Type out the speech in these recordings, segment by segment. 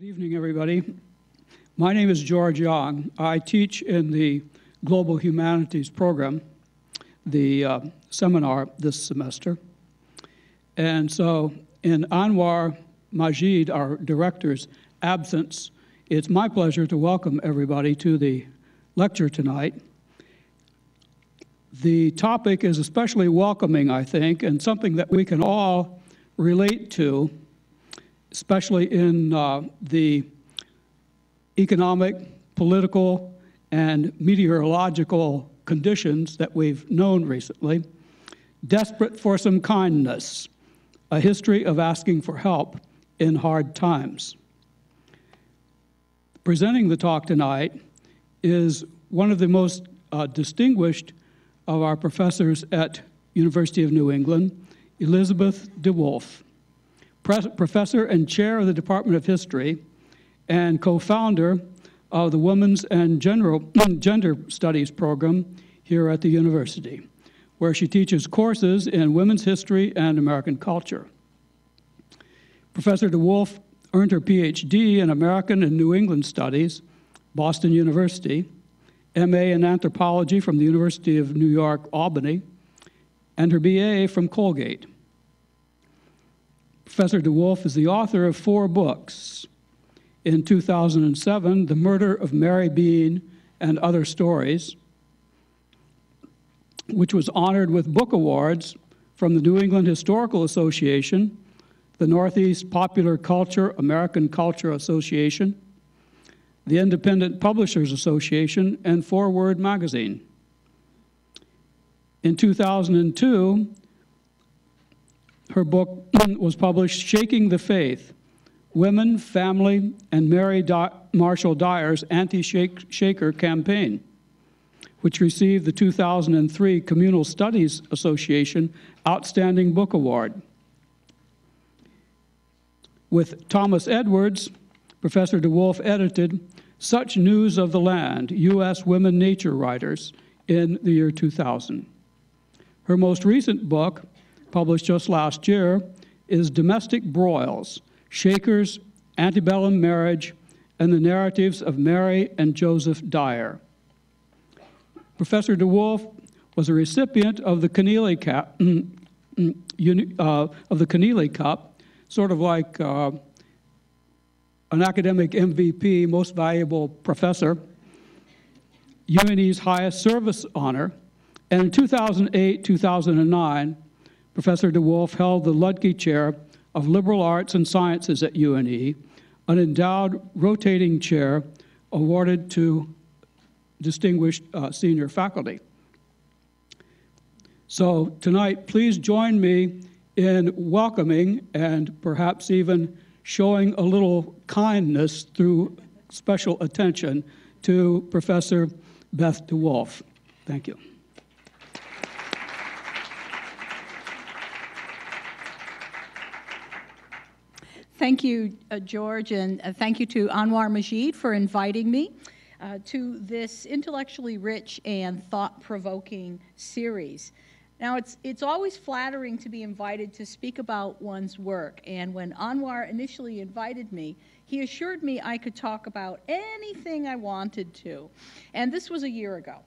Good evening, everybody. My name is George Young. I teach in the Global Humanities program, the seminar this semester. And so in Anwar Majid, our director's absence, it's my pleasure to welcome everybody to the lecture tonight. The topic is especially welcoming, I think, and something that we can all relate to, especially in the economic, political, and meteorological conditions that we've known recently. Desperate for some kindness, a history of asking for help in hard times. Presenting the talk tonight is one of the most distinguished of our professors at University of New England, Elizabeth de Wolfe, professor and chair of the Department of History and co-founder of the Women's and Gender Studies program here at the university, where she teaches courses in women's history and American culture. Professor de Wolfe earned her PhD in American and New England Studies, Boston University, MA in Anthropology from the University of New York, Albany, and her BA from Colgate. Professor de Wolfe is the author of 4 books. In 2007, The Murder of Mary Bean and Other Stories, which was honored with book awards from the New England Historical Association, the Northeast Popular Culture American Culture Association, the Independent Publishers Association, and Forward Magazine. In 2002, her book was published, Shaking the Faith, Women, Family, and Mary Marshall Dyer's Anti-Shaker Campaign, which received the 2003 Communal Studies Association Outstanding Book Award. With Thomas Edwards, Professor de Wolfe edited Such News of the Land, U.S. Women Nature Writers, in the year 2000. Her most recent book, published just last year, is Domestic Broils, Shakers, Antebellum Marriage, and the Narratives of Mary and Joseph Dyer. Professor de Wolfe was a recipient of the Keneally Cup, sort of like an academic MVP, most valuable professor, UNE's highest service honor, and in 2008-2009, Professor de Wolfe held the Ludke Chair of Liberal Arts and Sciences at UNE, an endowed rotating chair awarded to distinguished senior faculty. So tonight, please join me in welcoming and perhaps even showing a little kindness through special attention to Professor Beth de Wolfe. Thank you. Thank you, George, and thank you to Anwar Majid for inviting me to this intellectually rich and thought-provoking series. Now, it's always flattering to be invited to speak about one's work, and when Anwar initially invited me, he assured me I could talk about anything I wanted to, and this was a year ago.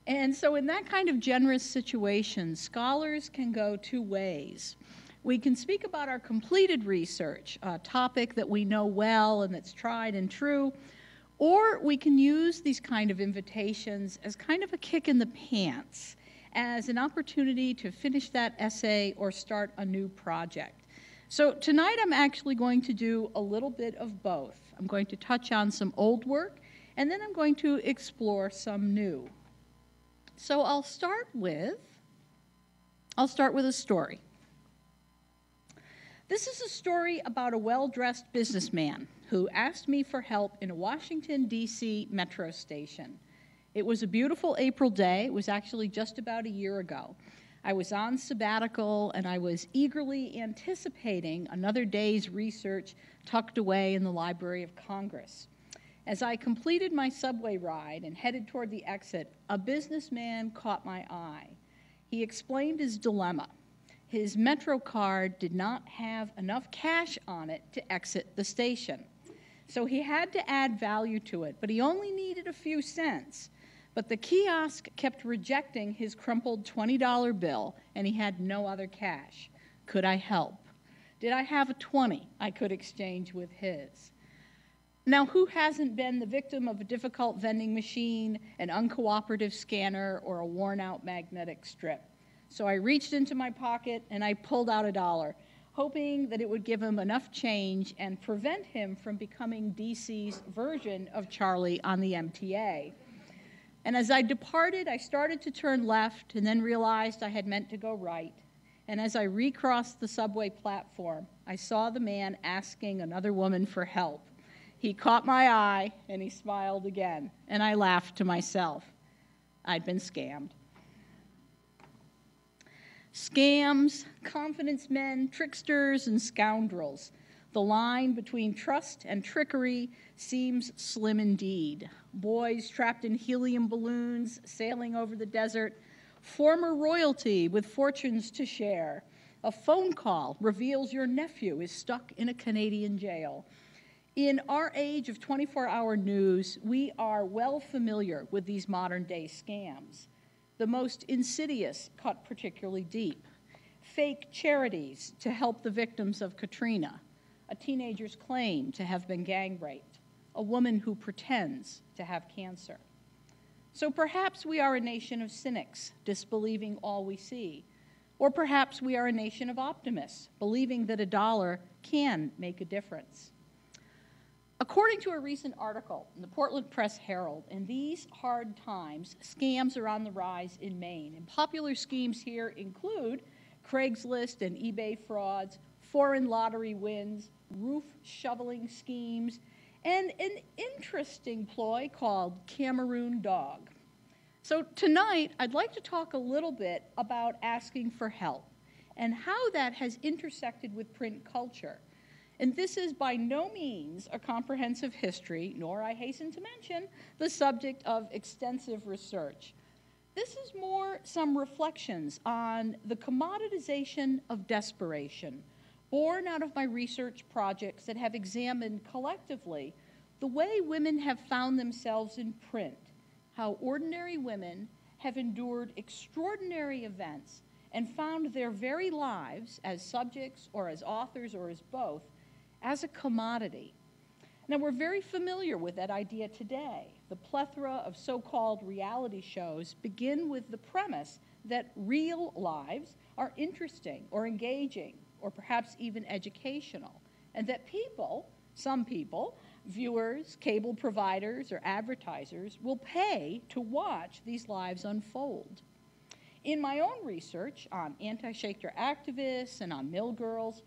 And so in that kind of generous situation, scholars can go 2 ways. We can speak about our completed research, a topic that we know well and that's tried and true, or we can use these kind of invitations as kind of a kick in the pants, as an opportunity to finish that essay or start a new project. So tonight I'm actually going to do a little bit of both. I'm going to touch on some old work, and then I'm going to explore some new. So I'll start with a story. This is a story about a well-dressed businessman who asked me for help in a Washington, D.C. metro station. It was a beautiful April day. It was actually just about a year ago. I was on sabbatical, and I was eagerly anticipating another day's research tucked away in the Library of Congress. As I completed my subway ride and headed toward the exit, a businessman caught my eye. He explained his dilemma. His Metro card did not have enough cash on it to exit the station. So he had to add value to it, but he only needed a few cents. But the kiosk kept rejecting his crumpled $20 bill, and he had no other cash. Could I help? Did I have a 20 I could exchange with his? Now, who hasn't been the victim of a difficult vending machine, an uncooperative scanner, or a worn-out magnetic strip? So I reached into my pocket and I pulled out $1, hoping that it would give him enough change and prevent him from becoming DC's version of Charlie on the MTA. And as I departed, I started to turn left and then realized I had meant to go right. And as I recrossed the subway platform, I saw the man asking another woman for help. He caught my eye and he smiled again, and I laughed to myself. I'd been scammed. Scams, confidence men, tricksters, and scoundrels. The line between trust and trickery seems slim indeed. Boys trapped in helium balloons, sailing over the desert, former royalty with fortunes to share. A phone call reveals your nephew is stuck in a Canadian jail. In our age of 24-hour news, we are well familiar with these modern-day scams. The most insidious cut particularly deep. Fake charities to help the victims of Katrina. A teenager's claim to have been gang raped. A woman who pretends to have cancer. So perhaps we are a nation of cynics, disbelieving all we see. Or perhaps we are a nation of optimists, believing that $1 can make a difference. According to a recent article in the Portland Press Herald, in these hard times, scams are on the rise in Maine. And popular schemes here include Craigslist and eBay frauds, foreign lottery wins, roof shoveling schemes, and an interesting ploy called Cameroon Dog. So tonight, I'd like to talk a little bit about asking for help and how that has intersected with print culture. And this is by no means a comprehensive history, nor, I hasten to mention, the subject of extensive research. This is more some reflections on the commoditization of desperation, born out of my research projects that have examined collectively the way women have found themselves in print, how ordinary women have endured extraordinary events and found their very lives as subjects or as authors or as both as a commodity. Now, we're very familiar with that idea today. The plethora of so-called reality shows begin with the premise that real lives are interesting or engaging or perhaps even educational, and that people, some people, viewers, cable providers, or advertisers will pay to watch these lives unfold. In my own research on anti-Shaker activists and on mill girls,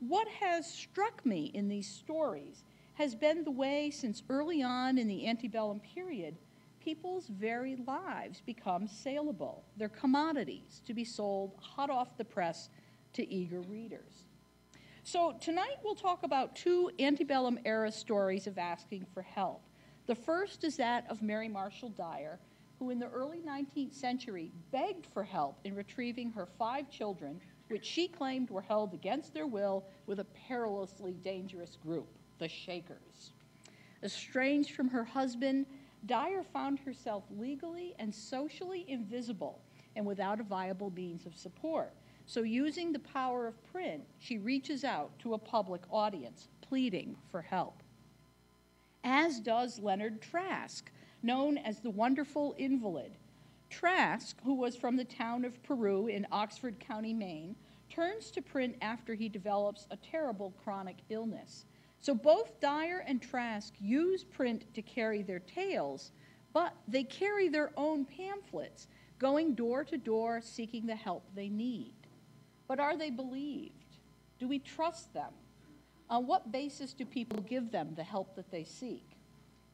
what has struck me in these stories has been the way, since early on in the antebellum period, people's very lives become saleable. They're commodities to be sold hot off the press to eager readers. So tonight we'll talk about two antebellum era stories of asking for help. The first is that of Mary Marshall Dyer, who in the early 19th century begged for help in retrieving her 5 children, which she claimed were held against their will with a perilously dangerous group, the Shakers. Estranged from her husband, Dyer found herself legally and socially invisible and without a viable means of support. So using the power of print, she reaches out to a public audience, pleading for help. As does Leonard Trask, known as the Wonderful Invalid. Trask, who was from the town of Peru in Oxford County, Maine, turns to print after he develops a terrible chronic illness. So both Dyer and Trask use print to carry their tales, but they carry their own pamphlets, going door to door seeking the help they need. But are they believed? Do we trust them? On what basis do people give them the help that they seek?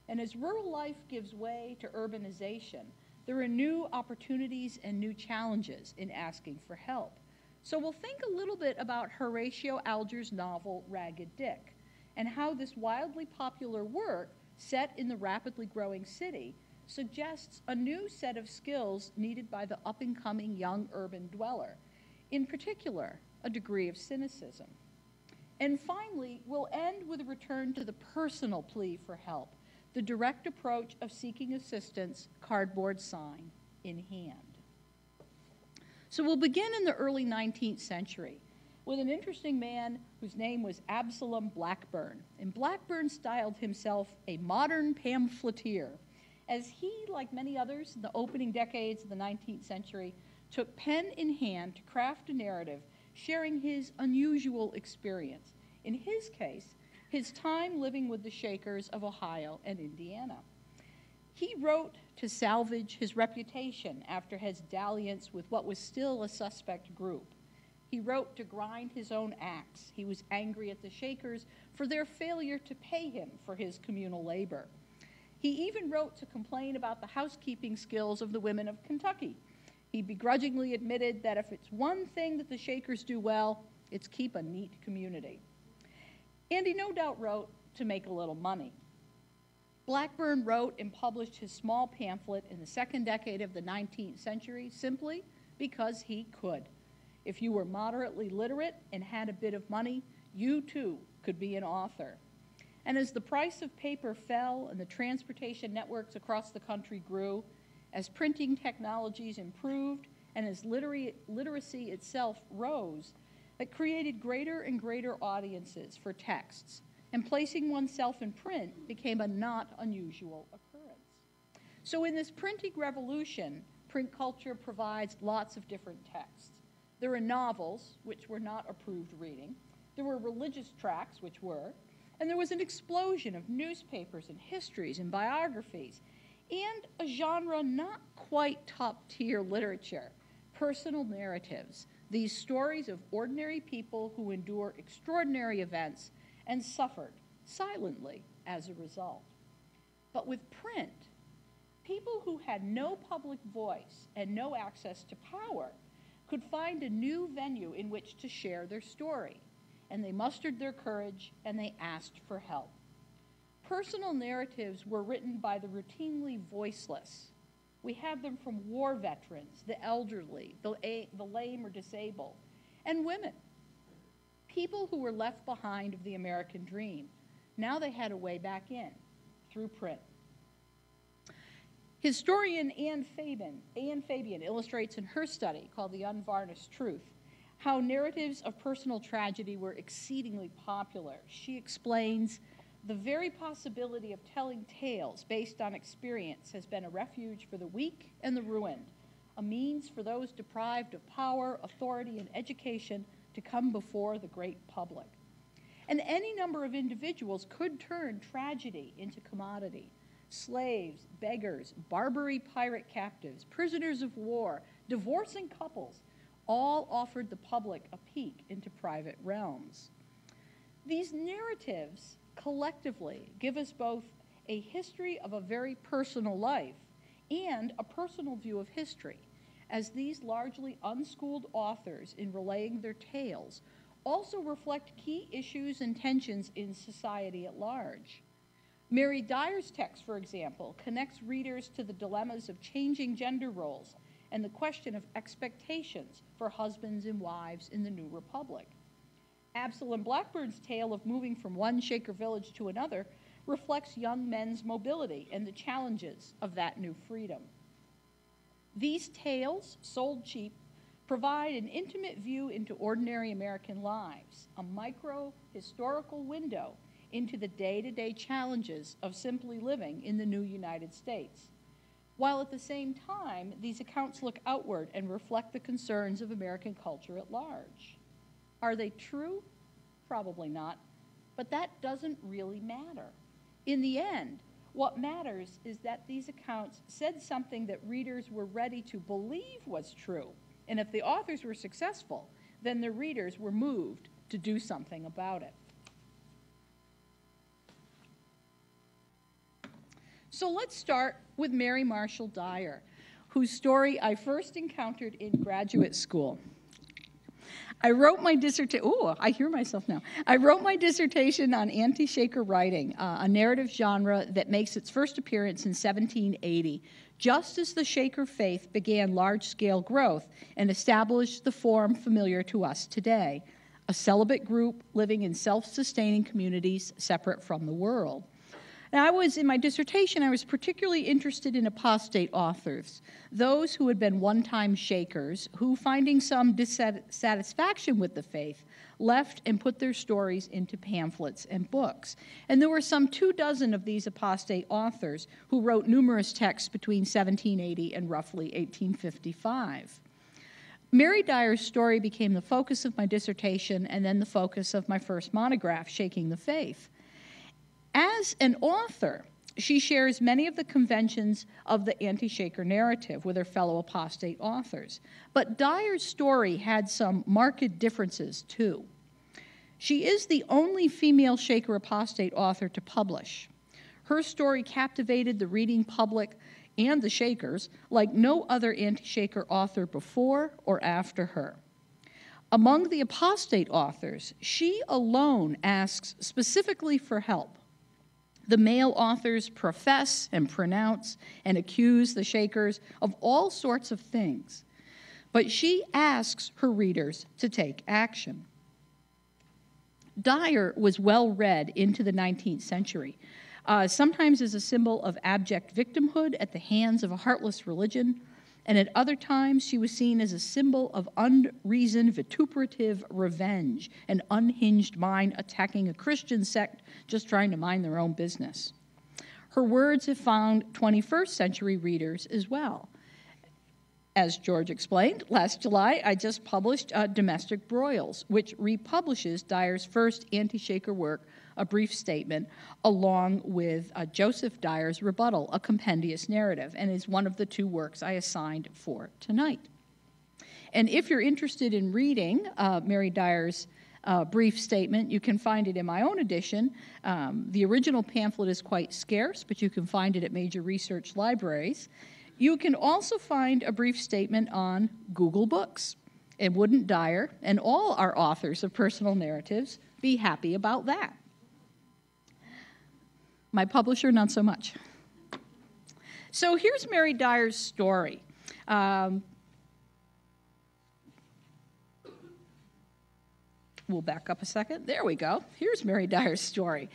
And as rural life gives way to urbanization, there are new opportunities and new challenges in asking for help. So we'll think a little bit about Horatio Alger's novel, Ragged Dick, and how this wildly popular work, set in the rapidly growing city, suggests a new set of skills needed by the up-and-coming young urban dweller, in particular, a degree of cynicism. And finally, we'll end with a return to the personal plea for help, the direct approach of seeking assistance, cardboard sign in hand. So we'll begin in the early 19th century with an interesting man whose name was Absalom Blackburn. And Blackburn styled himself a modern pamphleteer, as he, like many others in the opening decades of the 19th century, took pen in hand to craft a narrative sharing his unusual experience. In his case, his time living with the Shakers of Ohio and Indiana. He wrote to salvage his reputation after his dalliance with what was still a suspect group. He wrote to grind his own axe. He was angry at the Shakers for their failure to pay him for his communal labor. He even wrote to complain about the housekeeping skills of the women of Kentucky. He begrudgingly admitted that if it's one thing that the Shakers do well, it's keep a neat community. And he no doubt wrote to make a little money. Blackburn wrote and published his small pamphlet in the second decade of the 19th century simply because he could. If you were moderately literate and had a bit of money, you too could be an author. And as the price of paper fell and the transportation networks across the country grew, as printing technologies improved, and as literacy itself rose, it created greater and greater audiences for texts, and placing oneself in print became a not unusual occurrence. So in this printing revolution, print culture provides lots of different texts. There are novels, which were not approved reading. There were religious tracts, which were. And there was an explosion of newspapers and histories and biographies, and a genre not quite top-tier literature, personal narratives, these stories of ordinary people who endure extraordinary events and suffered silently as a result. But with print, people who had no public voice and no access to power could find a new venue in which to share their story, and they mustered their courage and they asked for help. Personal narratives were written by the routinely voiceless. We have them from war veterans, the elderly, the lame or disabled, and women, people who were left behind of the American dream. Now they had a way back in through print. Historian Anne Fabian illustrates in her study called The Unvarnished Truth how narratives of personal tragedy were exceedingly popular. She explains, the very possibility of telling tales based on experience has been a refuge for the weak and the ruined, a means for those deprived of power, authority, and education to come before the great public. And any number of individuals could turn tragedy into commodity. Slaves, beggars, Barbary pirate captives, prisoners of war, divorcing couples, all offered the public a peek into private realms. These narratives collectively give us both a history of a very personal life and a personal view of history, as these largely unschooled authors in relaying their tales also reflect key issues and tensions in society at large. Mary Dyer's text, for example, connects readers to the dilemmas of changing gender roles and the question of expectations for husbands and wives in the New Republic. Absalom Blackburn's tale of moving from one Shaker village to another reflects young men's mobility and the challenges of that new freedom. These tales, sold cheap, provide an intimate view into ordinary American lives, a micro-historical window into the day-to-day challenges of simply living in the new United States, while at the same time, these accounts look outward and reflect the concerns of American culture at large. Are they true? Probably not, but that doesn't really matter. In the end, what matters is that these accounts said something that readers were ready to believe was true, and if the authors were successful, then the readers were moved to do something about it. So let's start with Mary Marshall Dyer, whose story I first encountered in graduate school. I wrote my dissertation, I hear myself now. I wrote my dissertation on anti-Shaker writing, a narrative genre that makes its first appearance in 1780, just as the Shaker faith began large-scale growth and established the form familiar to us today, a celibate group living in self-sustaining communities separate from the world. Now, in my dissertation, I was particularly interested in apostate authors, those who had been one-time Shakers, who, finding some dissatisfaction with the faith, left and put their stories into pamphlets and books. And there were some 24 of these apostate authors who wrote numerous texts between 1780 and roughly 1855. Mary Dyer's story became the focus of my dissertation and then the focus of my first monograph, Shaking the Faith. As an author, she shares many of the conventions of the anti-Shaker narrative with her fellow apostate authors. But Dyer's story had some marked differences, too. She is the only female Shaker apostate author to publish. Her story captivated the reading public and the Shakers like no other anti-Shaker author before or after her. Among the apostate authors, she alone asks specifically for help. The male authors profess and pronounce and accuse the Shakers of all sorts of things, but she asks her readers to take action. Dyer was well read into the 19th century, sometimes as a symbol of abject victimhood at the hands of a heartless religion, and at other times she was seen as a symbol of unreasoned, vituperative revenge, an unhinged mind attacking a Christian sect just trying to mind their own business. Her words have found 21st century readers as well. As George explained, last July I just published Domestic Broils, which republishes Dyer's first anti-Shaker work, A Brief Statement, along with Joseph Dyer's Rebuttal, a compendious narrative, and is one of the two works I assigned for tonight. And if you're interested in reading Mary Dyer's Brief Statement, you can find it in my own edition. The original pamphlet is quite scarce, but you can find it at major research libraries. You can also find A Brief Statement on Google Books. And wouldn't Dyer and all our authors of personal narratives be happy about that? My publisher, not so much. So here's Mary Dyer's story. We'll back up a second. There we go. Here's Mary Dyer's story.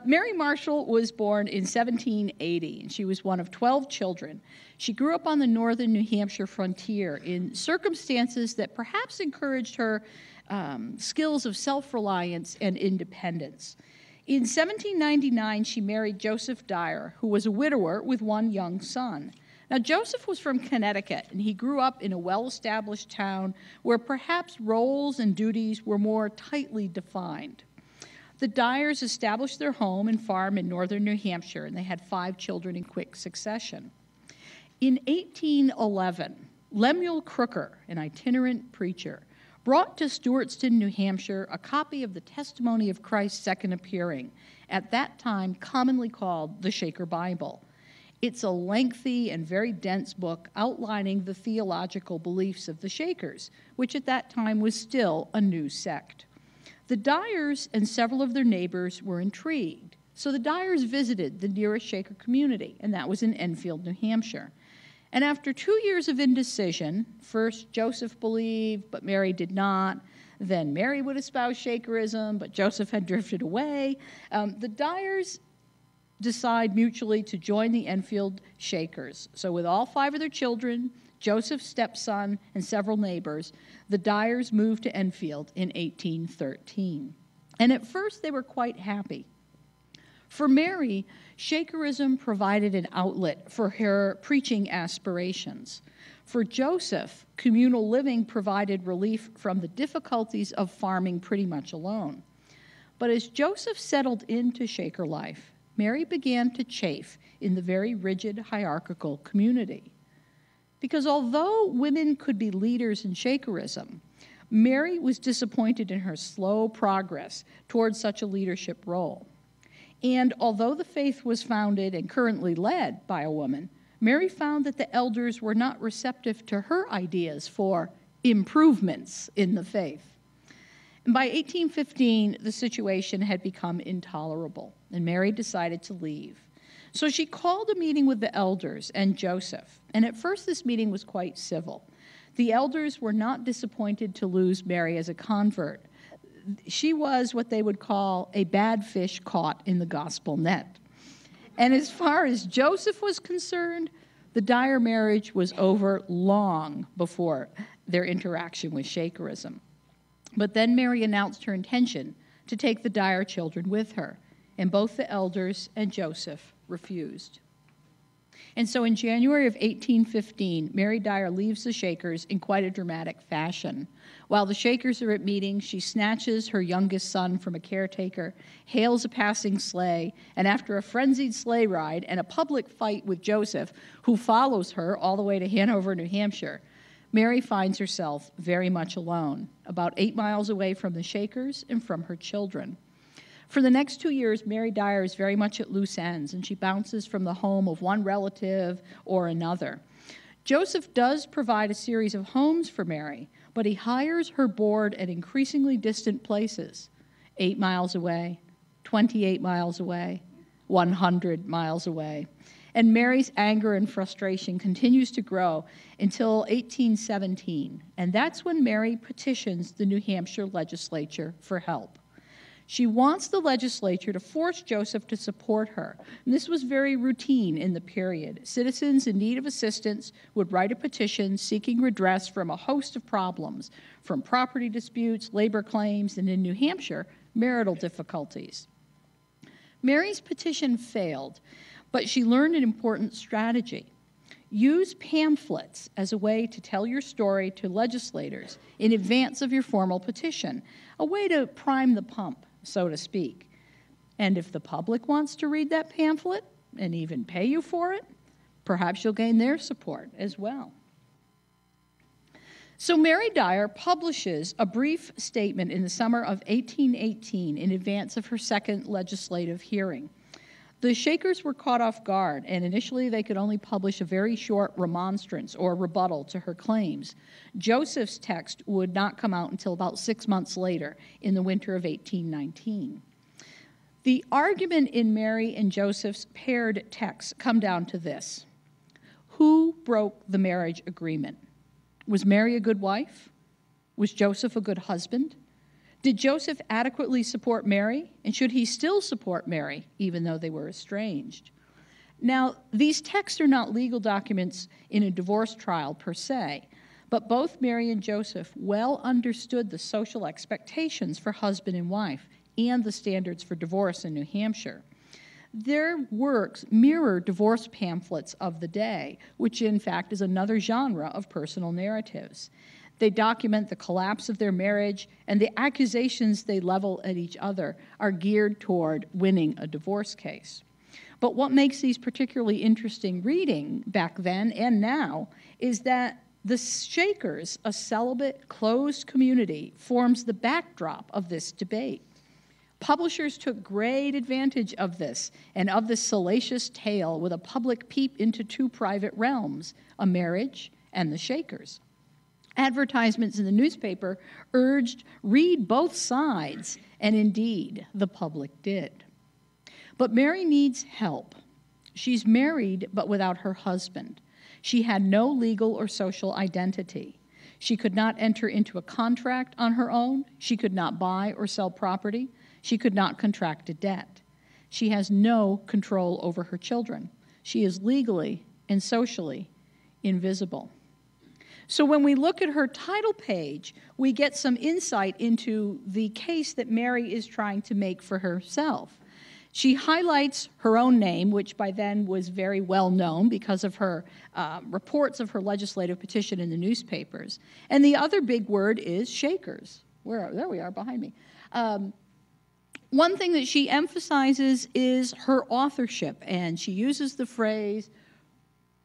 Mary Marshall was born in 1780, and she was one of 12 children. She grew up on the northern New Hampshire frontier in circumstances that perhaps encouraged her skills of self-reliance and independence. In 1799, she married Joseph Dyer, who was a widower with one young son. Now, Joseph was from Connecticut, and he grew up in a well-established town where perhaps roles and duties were more tightly defined. The Dyers established their home and farm in northern New Hampshire, and they had 5 children in quick succession. In 1811, Lemuel Crooker, an itinerant preacher, brought to Stewartstown, New Hampshire, a copy of the Testimony of Christ's Second Appearing, at that time commonly called the Shaker Bible. It's a lengthy and very dense book outlining the theological beliefs of the Shakers, which at that time was still a new sect. The Dyers and several of their neighbors were intrigued, so the Dyers visited the nearest Shaker community, and that was in Enfield, New Hampshire. And after 2 years of indecision, first Joseph believed, but Mary did not. Then Mary would espouse Shakerism, but Joseph had drifted away. The Dyers decide mutually to join the Enfield Shakers. So with all 5 of their children, Joseph's stepson, and several neighbors, the Dyers moved to Enfield in 1813. And at first they were quite happy. For Mary, Shakerism provided an outlet for her preaching aspirations. For Joseph, communal living provided relief from the difficulties of farming pretty much alone. But as Joseph settled into Shaker life, Mary began to chafe in the very rigid hierarchical community. Because although women could be leaders in Shakerism, Mary was disappointed in her slow progress towards such a leadership role. And although the faith was founded and currently led by a woman, Mary found that the elders were not receptive to her ideas for improvements in the faith. And by 1815, the situation had become intolerable, and Mary decided to leave. So she called a meeting with the elders and Joseph, and at first this meeting was quite civil. The elders were not disappointed to lose Mary as a convert. she was what they would call a bad fish caught in the gospel net. And as far as Joseph was concerned, the Dyer marriage was over long before their interaction with Shakerism. But then Mary announced her intention to take the Dyer children with her, and both the elders and Joseph refused. And so in January of 1815, Mary Dyer leaves the Shakers in quite a dramatic fashion. While the Shakers are at meetings, she snatches her youngest son from a caretaker, hails a passing sleigh, and after a frenzied sleigh ride and a public fight with Joseph, who follows her all the way to Hanover, New Hampshire, Mary finds herself very much alone, about 8 miles away from the Shakers and from her children. For the next 2 years, Mary Dyer is very much at loose ends, and she bounces from the home of one relative or another. Joseph does provide a series of homes for Mary, but he hires her board at increasingly distant places, 8 miles away, 28 miles away, 100 miles away. And Mary's anger and frustration continues to grow until 1817, and that's when Mary petitions the New Hampshire legislature for help. She wants the legislature to force Joseph to support her, and this was very routine in the period. Citizens in need of assistance would write a petition seeking redress from a host of problems, from property disputes, labor claims, and in New Hampshire, marital difficulties. Mary's petition failed, but she learned an important strategy. Use pamphlets as a way to tell your story to legislators in advance of your formal petition, a way to prime the pump, so to speak. And if the public wants to read that pamphlet and even pay you for it, perhaps you'll gain their support as well. So Mary Dyer publishes a brief statement in the summer of 1818 in advance of her second legislative hearing. The Shakers were caught off guard, and initially they could only publish a very short remonstrance or rebuttal to her claims. Joseph's text would not come out until about 6 months later, in the winter of 1819. The argument in Mary and Joseph's paired texts come down to this. Who broke the marriage agreement? Was Mary a good wife? Was Joseph a good husband? Did Joseph adequately support Mary? And should he still support Mary, even though they were estranged? Now, these texts are not legal documents in a divorce trial per se, but both Mary and Joseph well understood the social expectations for husband and wife and the standards for divorce in New Hampshire. Their works mirror divorce pamphlets of the day, which in fact is another genre of personal narratives. They document the collapse of their marriage, and the accusations they level at each other are geared toward winning a divorce case. But what makes these particularly interesting reading back then and now is that the Shakers, a celibate, closed community, forms the backdrop of this debate. Publishers took great advantage of this and of this salacious tale with a public peep into two private realms, a marriage and the Shakers. Advertisements in the newspaper urged, read both sides, and indeed, the public did. But Mary needs help. She's married, but without her husband. She had no legal or social identity. She could not enter into a contract on her own. She could not buy or sell property. She could not contract a debt. She has no control over her children. She is legally and socially invisible. So when we look at her title page, we get some insight into the case that Mary is trying to make for herself. She highlights her own name, which by then was very well known because of her reports of her legislative petition in the newspapers. And the other big word is Shakers. There we are behind me. One thing that she emphasizes is her authorship, and she uses the phrase,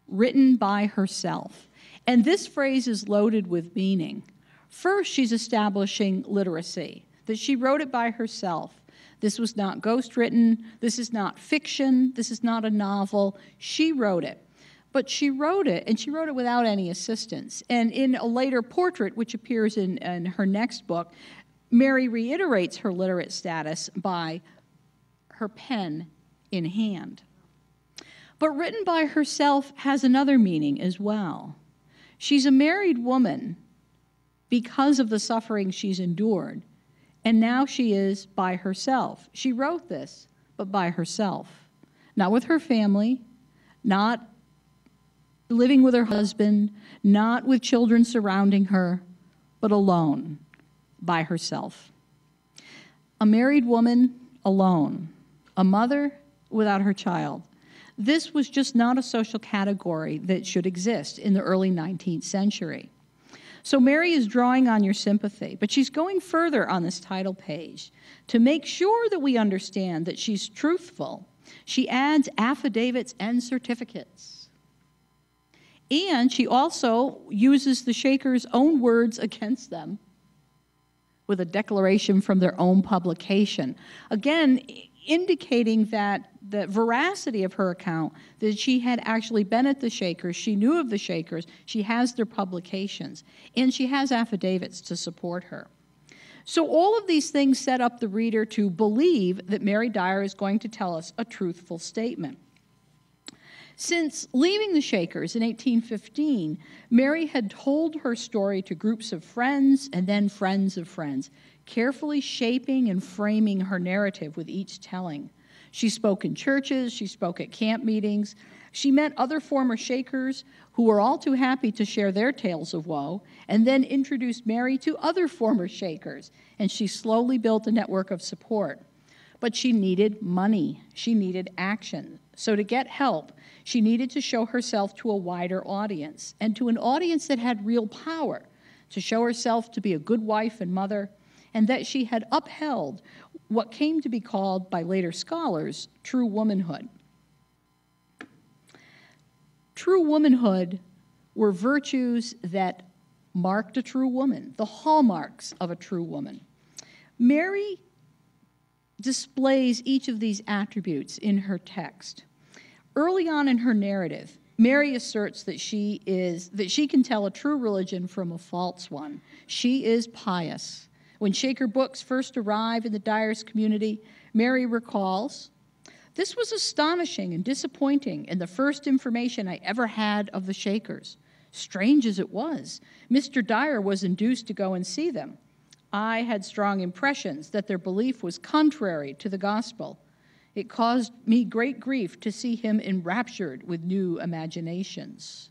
written by herself. And this phrase is loaded with meaning. First, she's establishing literacy, that she wrote it by herself. This was not ghostwritten. This is not fiction. This is not a novel. She wrote it. But she wrote it, and she wrote it without any assistance. And in a later portrait, which appears in her next book, Mary reiterates her literate status by her pen in hand. But written by herself has another meaning as well. She's a married woman because of the suffering she's endured, And now she is by herself. She wrote this, but by herself. Not with her family, not living with her husband, not with children surrounding her, but alone, by herself. A married woman alone, a mother without her child. This was just not a social category that should exist in the early 19th century. So Mary is drawing on your sympathy, but she's going further on this title page. To make sure that we understand that she's truthful, she adds affidavits and certificates. And she also uses the Shakers' own words against them with a declaration from their own publication. Again, indicating that the veracity of her account, that she had actually been at the Shakers, she knew of the Shakers, she has their publications, and she has affidavits to support her. So all of these things set up the reader to believe that Mary Dyer is going to tell us a truthful statement. Since leaving the Shakers in 1815, Mary had told her story to groups of friends and then friends of friends, carefully shaping and framing her narrative with each telling. She spoke in churches, she spoke at camp meetings, she met other former Shakers who were all too happy to share their tales of woe, and then introduced Mary to other former Shakers, and she slowly built a network of support. But she needed money, she needed action. So to get help, she needed to show herself to a wider audience, and to an audience that had real power, to show herself to be a good wife and mother, and that she had upheld what came to be called by later scholars true womanhood. True womanhood were virtues that marked a true woman, the hallmarks of a true woman. Mary displays each of these attributes in her text. Early on in her narrative, Mary asserts that she can tell a true religion from a false one. She is pious. When Shaker books first arrive in the Dyers community, Mary recalls, "This was astonishing and disappointing and the first information I ever had of the Shakers. Strange as it was, Mr. Dyer was induced to go and see them. I had strong impressions that their belief was contrary to the gospel. It caused me great grief to see him enraptured with new imaginations."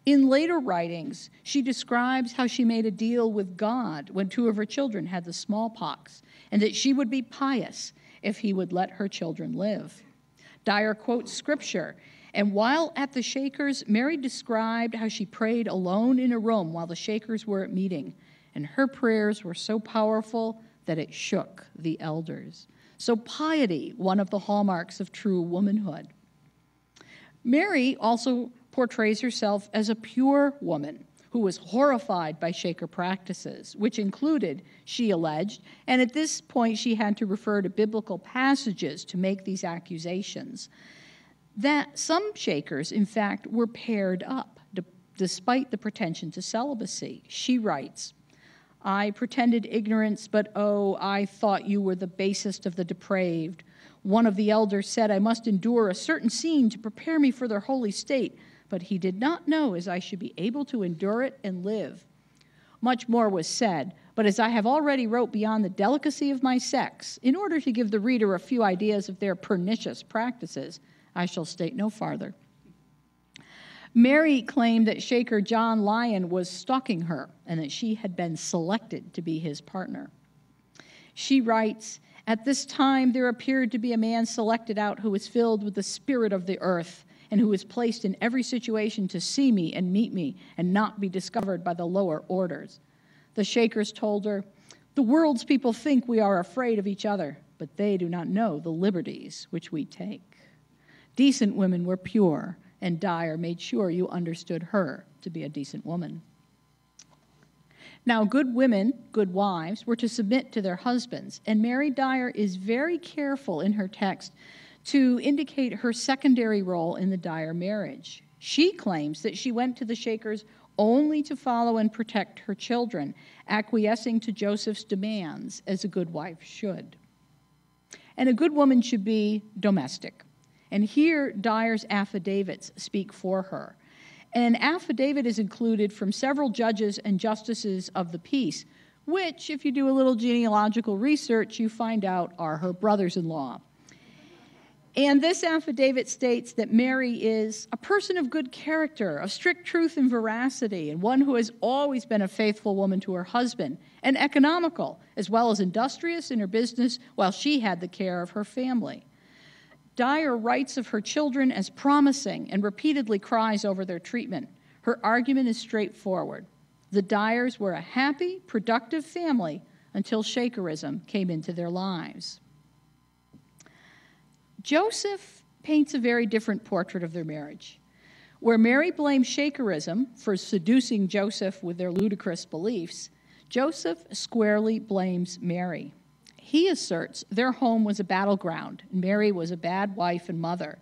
In later writings, she describes how she made a deal with God when 2 of her children had the smallpox, and that she would be pious if he would let her children live. Dyer quotes scripture, and while at the Shakers, Mary described how she prayed alone in a room while the Shakers were at meeting, and her prayers were so powerful that it shook the elders. So piety, one of the hallmarks of true womanhood. Mary also portrays herself as a pure woman who was horrified by Shaker practices, which included, she alleged, and at this point she had to refer to biblical passages to make these accusations, that some Shakers, in fact, were paired up, despite the pretension to celibacy. She writes, "I pretended ignorance, but oh, I thought you were the basest of the depraved. One of the elders said I must endure a certain scene to prepare me for their holy state, but he did not know as I should be able to endure it and live. Much more was said, but as I have already wrote beyond the delicacy of my sex, in order to give the reader a few ideas of their pernicious practices, I shall state no farther." Mary claimed that Shaker John Lyon was stalking her and that she had been selected to be his partner. She writes, "At this time there appeared to be a man selected out who was filled with the spirit of the earth and who was placed in every situation to see me and meet me and not be discovered by the lower orders. The Shakers told her, 'The world's people think we are afraid of each other, but they do not know the liberties which we take.' Decent women were pure, and Dyer made sure you understood her to be a decent woman." Now, good women, good wives, were to submit to their husbands, and Mary Dyer is very careful in her text to indicate her secondary role in the Dyer marriage. She claims that she went to the Shakers only to follow and protect her children, acquiescing to Joseph's demands as a good wife should. And a good woman should be domestic. And here, Dyer's affidavits speak for her. An affidavit is included from several judges and justices of the peace, which, if you do a little genealogical research, you find out are her brothers-in-law. And this affidavit states that Mary is a person of good character, of strict truth and veracity, and one who has always been a faithful woman to her husband, and economical, as well as industrious in her business while she had the care of her family. Dyer writes of her children as promising and repeatedly cries over their treatment. Her argument is straightforward. The Dyers were a happy, productive family until Shakerism came into their lives. Joseph paints a very different portrait of their marriage. Where Mary blames Shakerism for seducing Joseph with their ludicrous beliefs, Joseph squarely blames Mary. He asserts their home was a battleground, and Mary was a bad wife and mother.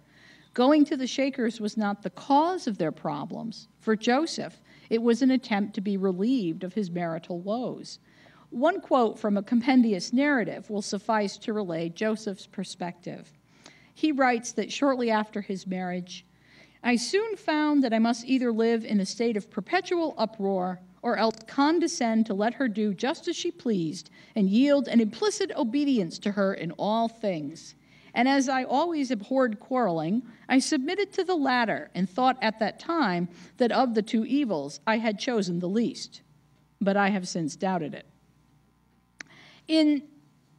Going to the Shakers was not the cause of their problems. For Joseph, it was an attempt to be relieved of his marital woes. One quote from a compendious narrative will suffice to relay Joseph's perspective. He writes that shortly after his marriage, I soon found that I must either live in a state of perpetual uproar or else condescend to let her do just as she pleased and yield an implicit obedience to her in all things. And as I always abhorred quarreling, I submitted to the latter and thought at that time that of the two evils I had chosen the least. But I have since doubted it. In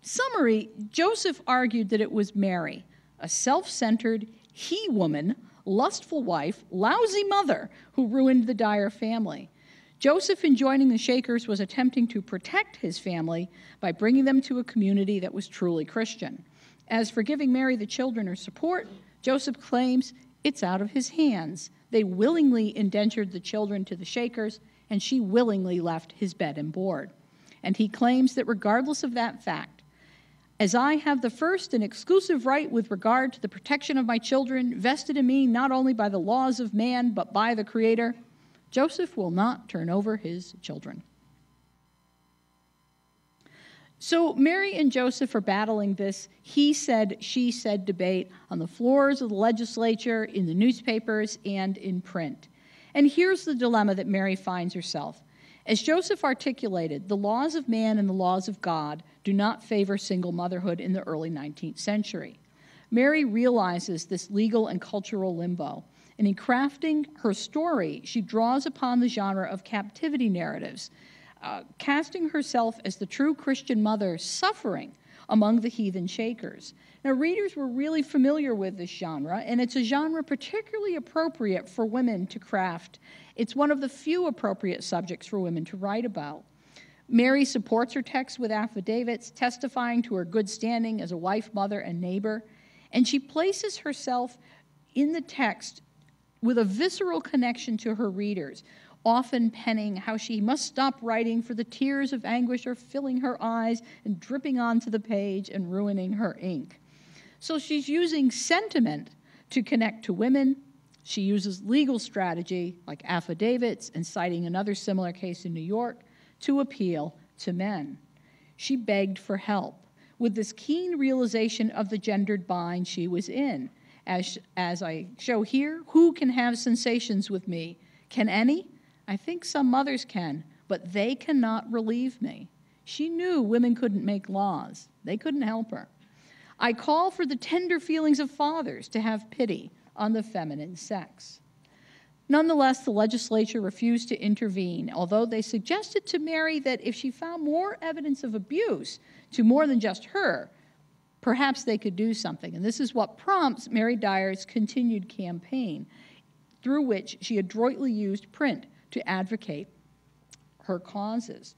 summary, Joseph argued that it was Mary, a self-centered he-woman, lustful wife, lousy mother, who ruined the Dyer family. Joseph, in joining the Shakers, was attempting to protect his family by bringing them to a community that was truly Christian. As for giving Mary the children her support, Joseph claims it's out of his hands. They willingly indentured the children to the Shakers, and she willingly left his bed and board. And he claims that regardless of that fact, as I have the first and exclusive right with regard to the protection of my children vested in me not only by the laws of man but by the Creator, Joseph will not turn over his children. So Mary and Joseph are battling this he said, she said debate on the floors of the legislature, in the newspapers, and in print. And here's the dilemma that Mary finds herself. As Joseph articulated, the laws of man and the laws of God do not favor single motherhood in the early 19th century. Mary realizes this legal and cultural limbo, and in crafting her story, she draws upon the genre of captivity narratives, casting herself as the true Christian mother suffering among the heathen Shakers. Now, readers were really familiar with this genre, and it's a genre particularly appropriate for women to craft. It's one of the few appropriate subjects for women to write about. Mary supports her text with affidavits, testifying to her good standing as a wife, mother, and neighbor, and she places herself in the text with a visceral connection to her readers, often penning how she must stop writing for the tears of anguish are filling her eyes and dripping onto the page and ruining her ink. So she's using sentiment to connect to women. She uses legal strategy, like affidavits and citing another similar case in New York, to appeal to men. She begged for help, with this keen realization of the gendered bind she was in. As I show here, who can have sensations with me? Can any? I think some mothers can, but they cannot relieve me. She knew women couldn't make laws. They couldn't help her. I call for the tender feelings of fathers to have pity on the feminine sex. Nonetheless, the legislature refused to intervene, although they suggested to Mary that if she found more evidence of abuse to more than just her, perhaps they could do something. And this is what prompts Mary Dyer's continued campaign, through which she adroitly used print to advocate her causes.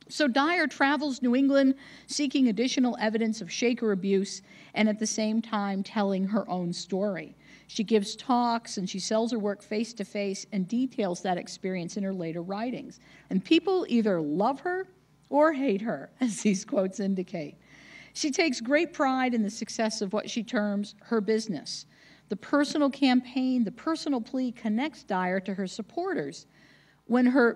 So Dyer travels New England seeking additional evidence of Shaker abuse and at the same time telling her own story. She gives talks and she sells her work face-to-face and details that experience in her later writings. And people either love her or hate her, as these quotes indicate. She takes great pride in the success of what she terms her business. The personal campaign, the personal plea connects Dyer to her supporters. When her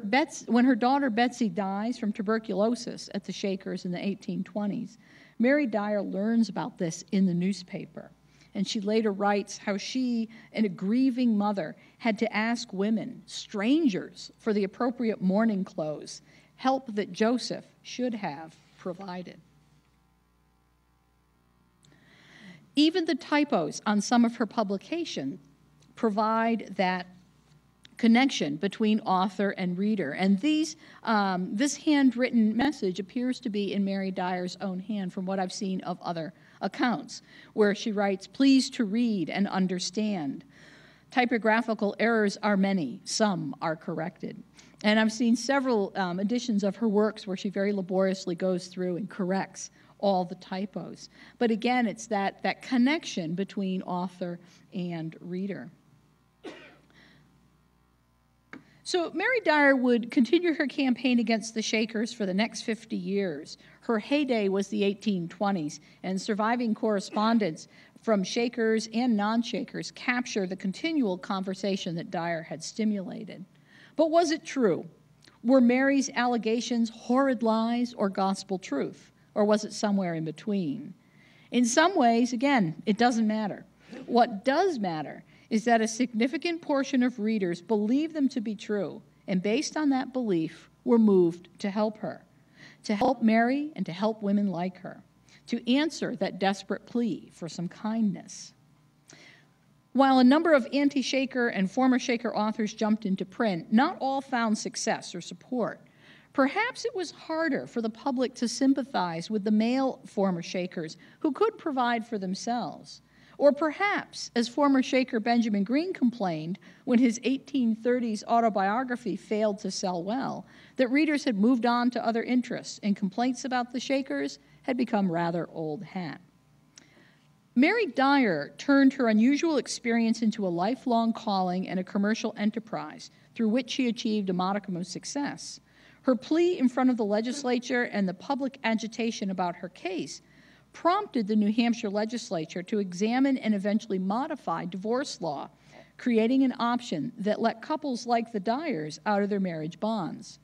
daughter Betsy dies from tuberculosis at the Shakers in the 1820s, Mary Dyer learns about this in the newspaper. And she later writes how she, a grieving mother, had to ask women, strangers, for the appropriate mourning clothes, help that Joseph should have provided. Even the typos on some of her publications provide that connection between author and reader. And this handwritten message appears to be in Mary Dyer's own hand from what I've seen of other accounts, where she writes, "Please to read and understand. Typographical errors are many, some are corrected." And I've seen several editions of her works where she very laboriously goes through and corrects all the typos. But again, it's that connection between author and reader. So Mary Dyer would continue her campaign against the Shakers for the next 50 years. Her heyday was the 1820s, and surviving correspondence from Shakers and non-Shakers capture the continual conversation that Dyer had stimulated. But was it true? Were Mary's allegations horrid lies or gospel truth? Or was it somewhere in between? In some ways, again, it doesn't matter. What does matter is that a significant portion of readers believe them to be true, and based on that belief, were moved to help her, to help Mary and to help women like her, to answer that desperate plea for some kindness. While a number of anti-Shaker and former Shaker authors jumped into print, not all found success or support. Perhaps it was harder for the public to sympathize with the male former Shakers who could provide for themselves. Or perhaps, as former Shaker Benjamin Green complained when his 1830s autobiography failed to sell well, that readers had moved on to other interests and complaints about the Shakers had become rather old hat. Mary Dyer turned her unusual experience into a lifelong calling and a commercial enterprise through which she achieved a modicum of success. Her plea in front of the legislature and the public agitation about her case prompted the New Hampshire legislature to examine and eventually modify divorce law, creating an option that let couples like the Dyers out of their marriage bonds.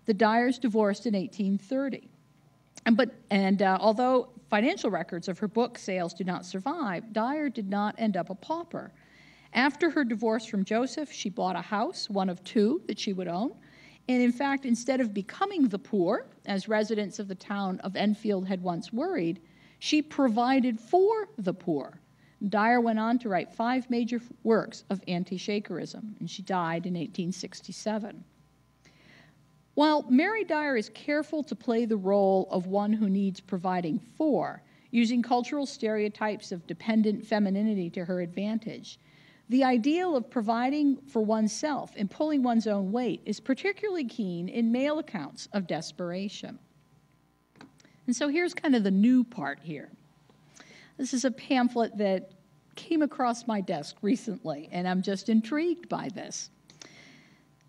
The Dyers divorced in 1830. Although financial records of her book sales do not survive, Dyer did not end up a pauper. After her divorce from Joseph, she bought a house, one of two that she would own. And in fact, instead of becoming the poor, as residents of the town of Enfield had once worried, she provided for the poor. Dyer went on to write 5 major works of anti-Shakerism, and she died in 1867. While Mary Dyer is careful to play the role of one who needs providing for, using cultural stereotypes of dependent femininity to her advantage, the ideal of providing for oneself and pulling one's own weight is particularly keen in male accounts of desperation. And so here's kind of the new part here. This is a pamphlet that came across my desk recently, and I'm just intrigued by this.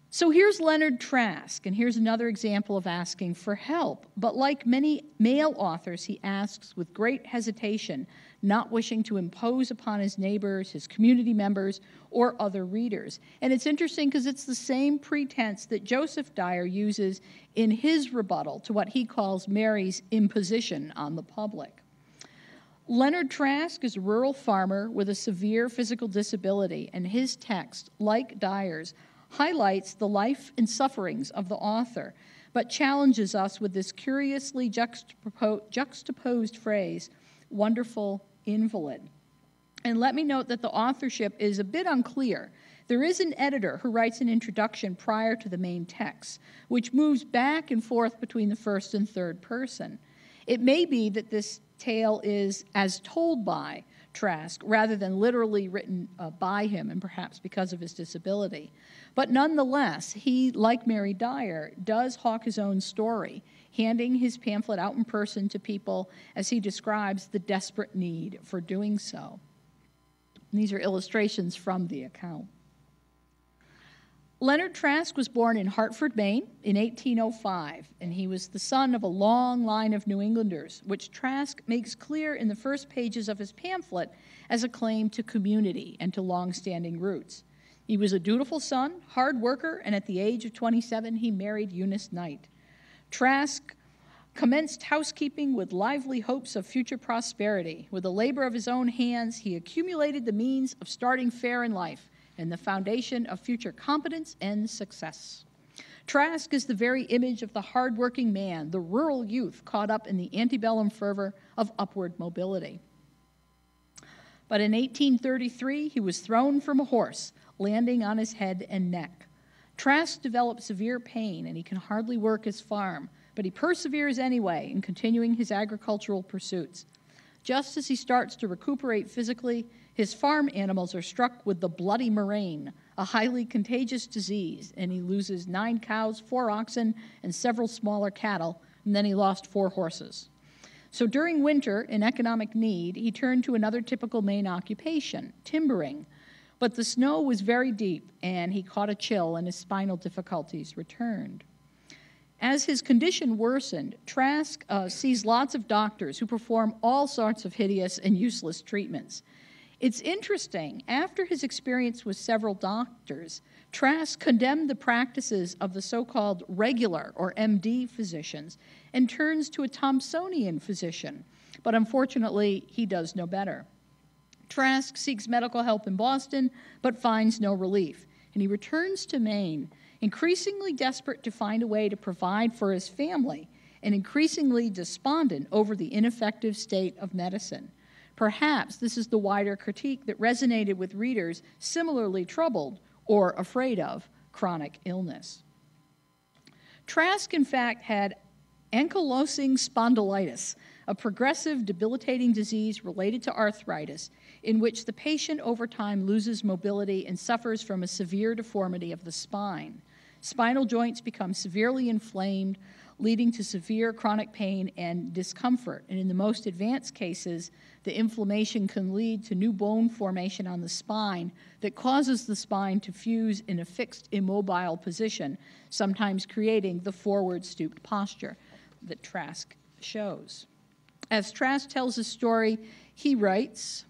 So here's Leonard Trask, and here's another example of asking for help. But like many male authors, he asks with great hesitation, not wishing to impose upon his neighbors, his community members, or other readers. And it's interesting because it's the same pretense that Joseph Dyer uses in his rebuttal to what he calls Mary's imposition on the public. Leonard Trask is a rural farmer with a severe physical disability, and his text, like Dyer's, highlights the life and sufferings of the author, but challenges us with this curiously juxtaposed phrase, wonderful invalid. And let me note that the authorship is a bit unclear. There is an editor who writes an introduction prior to the main text, which moves back and forth between the first and third person. It may be that this tale is as told by Trask rather than literally written by him, and perhaps because of his disability. But nonetheless, he, like Mary Dyer, does hawk his own story, handing his pamphlet out in person to people as he describes the desperate need for doing so. And these are illustrations from the account. Leonard Trask was born in Hartford, Maine in 1805, and he was the son of a long line of New Englanders, which Trask makes clear in the first pages of his pamphlet as a claim to community and to long-standing roots. He was a dutiful son, hard worker, and at the age of 27, he married Eunice Knight. Trask commenced housekeeping with lively hopes of future prosperity. With the labor of his own hands, he accumulated the means of starting fair in life and the foundation of future competence and success. Trask is the very image of the hardworking man, the rural youth caught up in the antebellum fervor of upward mobility. But in 1833, he was thrown from a horse, landing on his head and neck. Trask developed severe pain, and he can hardly work his farm, but he perseveres anyway in continuing his agricultural pursuits. Just as he starts to recuperate physically, his farm animals are struck with the bloody murrain, a highly contagious disease, and he loses 9 cows, 4 oxen, and several smaller cattle, and then he lost 4 horses. So during winter, in economic need, he turned to another typical Maine occupation, timbering. But the snow was very deep, and he caught a chill, and his spinal difficulties returned. As his condition worsened, Trask sees lots of doctors who perform all sorts of hideous and useless treatments. It's interesting, after his experience with several doctors, Trask condemned the practices of the so-called regular, or MD, physicians and turns to a Thomsonian physician, but unfortunately, he does no better. Trask seeks medical help in Boston, but finds no relief, and he returns to Maine, increasingly desperate to find a way to provide for his family and increasingly despondent over the ineffective state of medicine. Perhaps this is the wider critique that resonated with readers similarly troubled or afraid of chronic illness. Trask, in fact, had ankylosing spondylitis, a progressive, debilitating disease related to arthritis in which the patient over time loses mobility and suffers from a severe deformity of the spine. Spinal joints become severely inflamed, leading to severe chronic pain and discomfort. And in the most advanced cases, the inflammation can lead to new bone formation on the spine that causes the spine to fuse in a fixed, immobile position, sometimes creating the forward stooped posture that Trask shows. As Trask tells his story, he writes,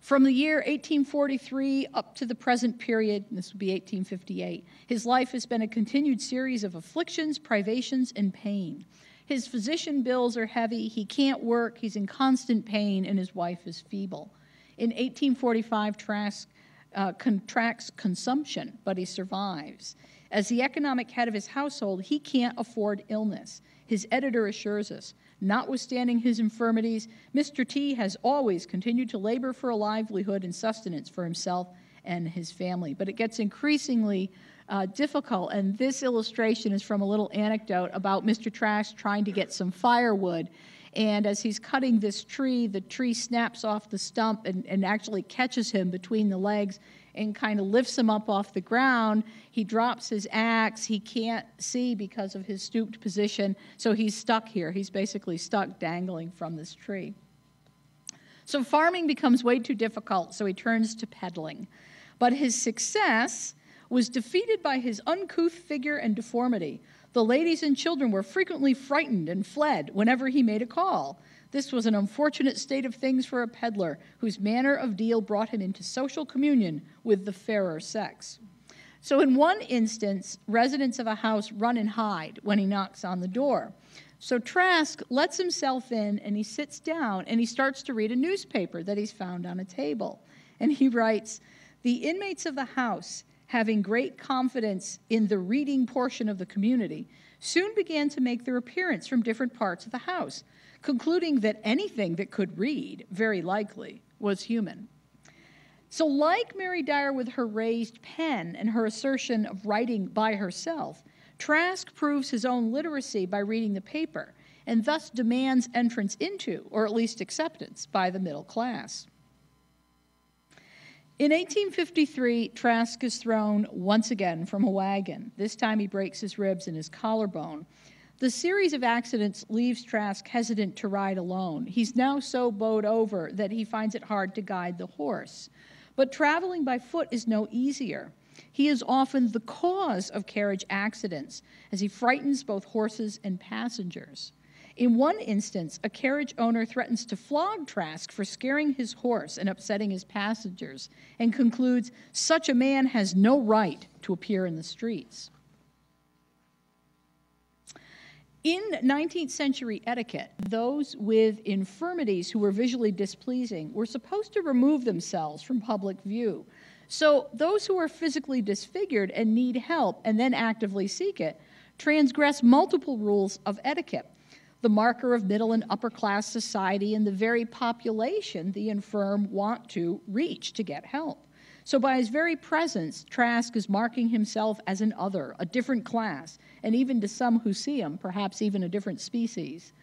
from the year 1843 up to the present period, this would be 1858, his life has been a continued series of afflictions, privations, and pain. His physician bills are heavy, he can't work, he's in constant pain, and his wife is feeble. In 1845, Trask contracts consumption, but he survives. As the economic head of his household, he can't afford illness. His editor assures us, notwithstanding his infirmities, Mr. T has always continued to labor for a livelihood and sustenance for himself and his family. But it gets increasingly difficult, and this illustration is from a little anecdote about Mr. Trask trying to get some firewood. And as he's cutting this tree, the tree snaps off the stump and actually catches him between the legs and kind of lifts him up off the ground. He drops his axe. He can't see because of his stooped position, so he's stuck here. He's basically stuck dangling from this tree. So farming becomes way too difficult, so he turns to peddling. But his success was defeated by his uncouth figure and deformity. The ladies and children were frequently frightened and fled whenever he made a call. This was an unfortunate state of things for a peddler whose manner of deal brought him into social communion with the fairer sex. So in one instance, residents of a house run and hide when he knocks on the door. So Trask lets himself in, and he sits down, and he starts to read a newspaper that he's found on a table. And he writes, "The inmates of the house, having great confidence in the reading portion of the community, soon began to make their appearance from different parts of the house, concluding that anything that could read, very likely, was human." So like Mary Dyer with her raised pen and her assertion of writing by herself, Trask proves his own literacy by reading the paper, and thus demands entrance into, or at least acceptance, by the middle class. In 1853, Trask is thrown once again from a wagon. This time he breaks his ribs and his collarbone. The series of accidents leaves Trask hesitant to ride alone. He's now so bowed over that he finds it hard to guide the horse. But traveling by foot is no easier. He is often the cause of carriage accidents, as he frightens both horses and passengers. In one instance, a carriage owner threatens to flog Trask for scaring his horse and upsetting his passengers, and concludes, "Such a man has no right to appear in the streets." In 19th century etiquette, those with infirmities who were visually displeasing were supposed to remove themselves from public view. So those who are physically disfigured and need help and then actively seek it transgress multiple rules of etiquette, the marker of middle and upper class society and the very population the infirm want to reach to get help. So by his very presence, Trask is marking himself as an other, a different class, and even to some who see him, perhaps even a different species.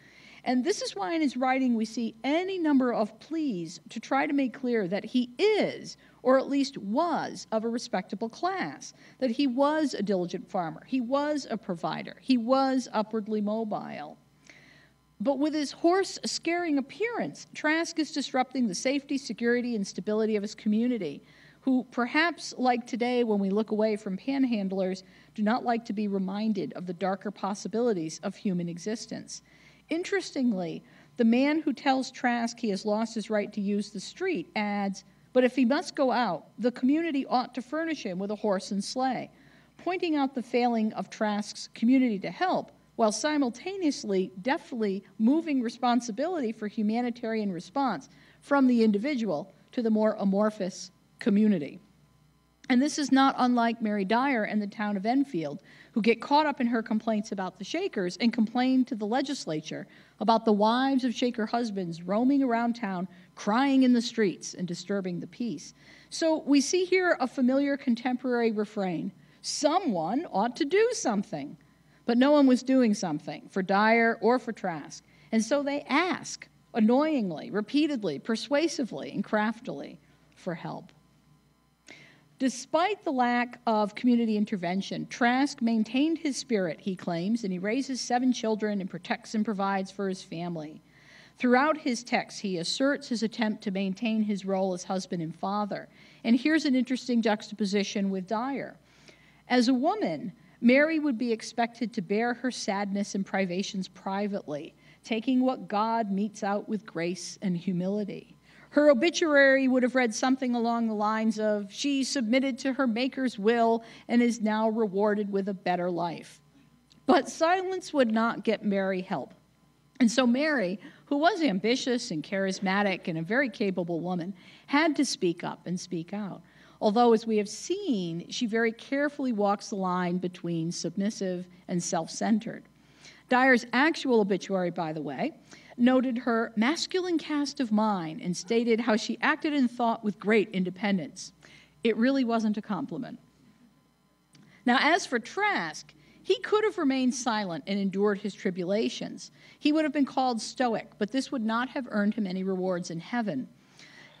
And this is why in his writing we see any number of pleas to try to make clear that he is, or at least was, of a respectable class, that he was a diligent farmer, he was a provider, he was upwardly mobile. But with his horse-scaring appearance, Trask is disrupting the safety, security, and stability of his community, who perhaps, like today when we look away from panhandlers, do not like to be reminded of the darker possibilities of human existence. Interestingly, the man who tells Trask he has lost his right to use the street adds, but if he must go out, the community ought to furnish him with a horse and sleigh, pointing out the failing of Trask's community to help, while simultaneously deftly moving responsibility for humanitarian response from the individual to the more amorphous community. And this is not unlike Mary Dyer and the town of Enfield, who get caught up in her complaints about the Shakers and complain to the legislature about the wives of Shaker husbands roaming around town, crying in the streets and disturbing the peace. So we see here a familiar contemporary refrain: someone ought to do something. But no one was doing something for Dyer or for Trask. And so they ask, annoyingly, repeatedly, persuasively, and craftily, for help. Despite the lack of community intervention, Trask maintained his spirit, he claims, and he raises 7 children and protects and provides for his family. Throughout his text, he asserts his attempt to maintain his role as husband and father. And here's an interesting juxtaposition with Dyer. As a woman, Mary would be expected to bear her sadness and privations privately, taking what God metes out with grace and humility. Her obituary would have read something along the lines of, she submitted to her Maker's will and is now rewarded with a better life. But silence would not get Mary help. And so Mary, who was ambitious and charismatic and a very capable woman, had to speak up and speak out. Although, as we have seen, she very carefully walks the line between submissive and self-centered. Dyer's actual obituary, by the way, noted her masculine cast of mind and stated how she acted and thought with great independence. It really wasn't a compliment. Now, as for Trask, he could have remained silent and endured his tribulations. He would have been called stoic, but this would not have earned him any rewards in heaven.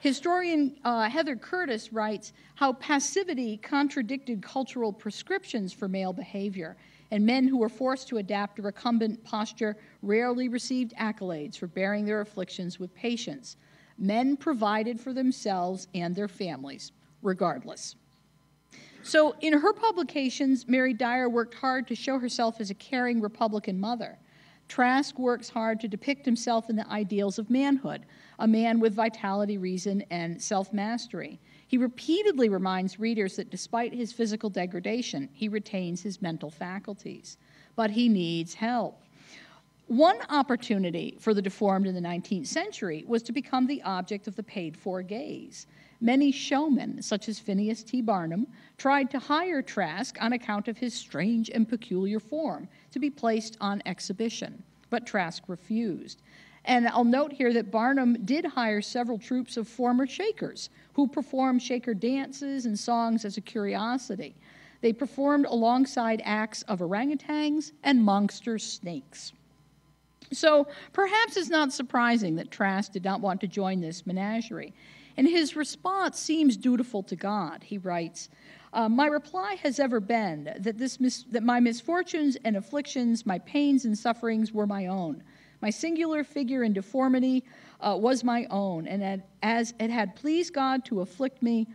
Historian Heather Curtis writes how passivity contradicted cultural prescriptions for male behavior, and men who were forced to adapt a recumbent posture rarely received accolades for bearing their afflictions with patience. Men provided for themselves and their families, regardless. So in her publications, Mary Dyer worked hard to show herself as a caring Republican mother. Trask works hard to depict himself in the ideals of manhood, a man with vitality, reason, and self-mastery. He repeatedly reminds readers that despite his physical degradation, he retains his mental faculties. But he needs help. One opportunity for the deformed in the 19th century was to become the object of the paid-for gaze. Many showmen, such as Phineas T Barnum, tried to hire Trask on account of his strange and peculiar form to be placed on exhibition, but Trask refused. And I'll note here that Barnum did hire several troops of former Shakers who performed Shaker dances and songs as a curiosity. They performed alongside acts of orangutans and monster snakes. So perhaps it's not surprising that Trask did not want to join this menagerie. And his response seems dutiful to God. He writes, my reply has ever been that my misfortunes and afflictions, my pains and sufferings were my own. My singular figure and deformity was my own, and as it had pleased God to afflict me,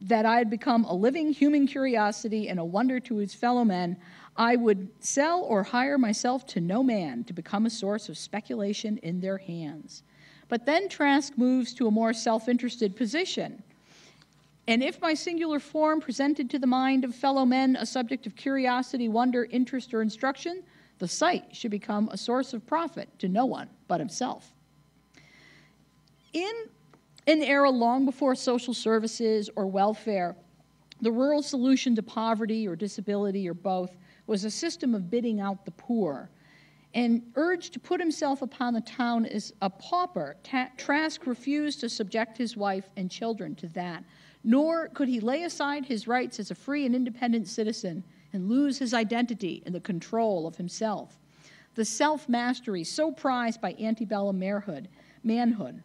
that I had become a living human curiosity and a wonder to his fellow men, I would sell or hire myself to no man to become a source of speculation in their hands. But then Trask moves to a more self-interested position. And if my singular form presented to the mind of fellow men a subject of curiosity, wonder, interest, or instruction, the sight should become a source of profit to no one but himself. In An era long before social services or welfare, the rural solution to poverty or disability or both was a system of bidding out the poor. And urged to put himself upon the town as a pauper, Trask refused to subject his wife and children to that, nor could he lay aside his rights as a free and independent citizen and lose his identity and the control of himself. The self-mastery so prized by antebellum manhood.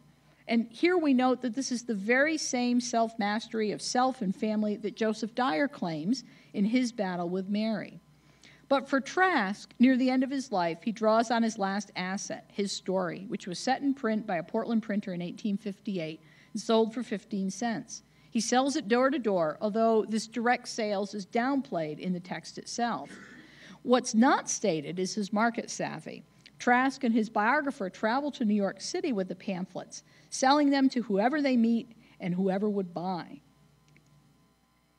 And here we note that this is the very same self-mastery of self and family that Joseph Dyer claims in his battle with Mary. But for Trask, near the end of his life, he draws on his last asset, his story, which was set in print by a Portland printer in 1858 and sold for 15 cents. He sells it door to door, although this direct sales is downplayed in the text itself. What's not stated is his market savvy. Trask and his biographer travel to New York City with the pamphlets, selling them to whoever they meet and whoever would buy.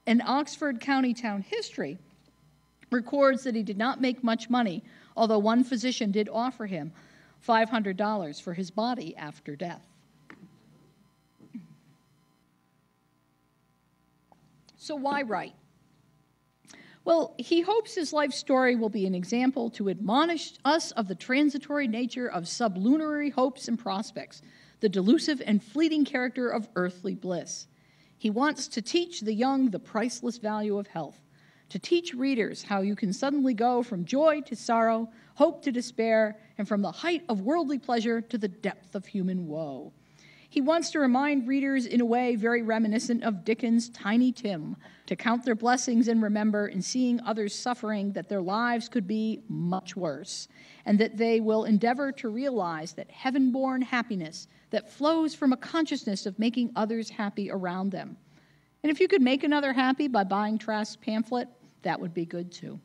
An Oxford County Town history records that he did not make much money, although one physician did offer him $500 for his body after death. So why write? Well, he hopes his life story will be an example to admonish us of the transitory nature of sublunary hopes and prospects, the delusive and fleeting character of earthly bliss. He wants to teach the young the priceless value of health, to teach readers how you can suddenly go from joy to sorrow, hope to despair, and from the height of worldly pleasure to the depth of human woe. He wants to remind readers in a way very reminiscent of Dickens' Tiny Tim, to count their blessings and remember in seeing others suffering that their lives could be much worse, and that they will endeavor to realize that heaven-born happiness that flows from a consciousness of making others happy around them. And if you could make another happy by buying Trask's pamphlet, that would be good too.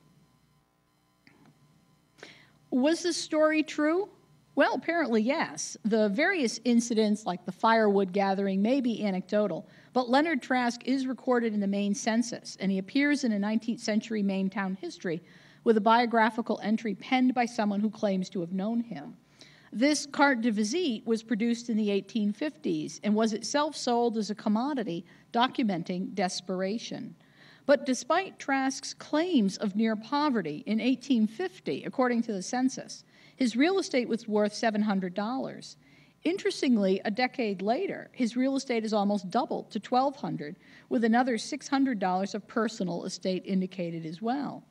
Was this story true? Well, apparently yes. The various incidents, like the firewood gathering, may be anecdotal, but Leonard Trask is recorded in the Maine census, and he appears in a 19th century Maine town history with a biographical entry penned by someone who claims to have known him. This carte de visite was produced in the 1850s and was itself sold as a commodity, documenting desperation. But despite Trask's claims of near poverty in 1850, according to the census, his real estate was worth $700. Interestingly, a decade later, his real estate is almost doubled to $1,200, with another $600 of personal estate indicated as well.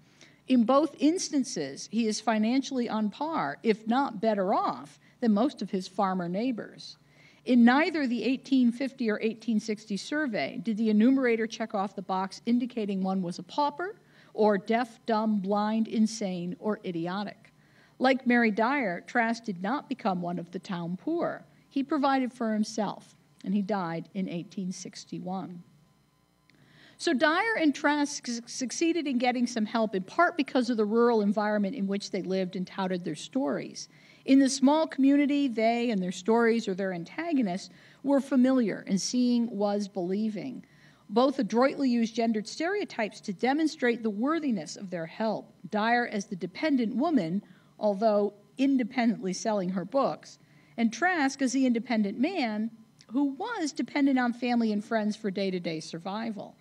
In both instances, he is financially on par, if not better off, than most of his farmer neighbors. In neither the 1850 or 1860 survey did the enumerator check off the box indicating one was a pauper, or deaf, dumb, blind, insane, or idiotic. Like Mary Dyer, Trask did not become one of the town poor. He provided for himself, and he died in 1861. So Dyer and Trask succeeded in getting some help, in part because of the rural environment in which they lived and touted their stories. In the small community, they and their stories or their antagonists were familiar, and seeing was believing. Both adroitly used gendered stereotypes to demonstrate the worthiness of their help. Dyer as the dependent woman, although independently selling her books, and Trask as the independent man who was dependent on family and friends for day-to-day survival.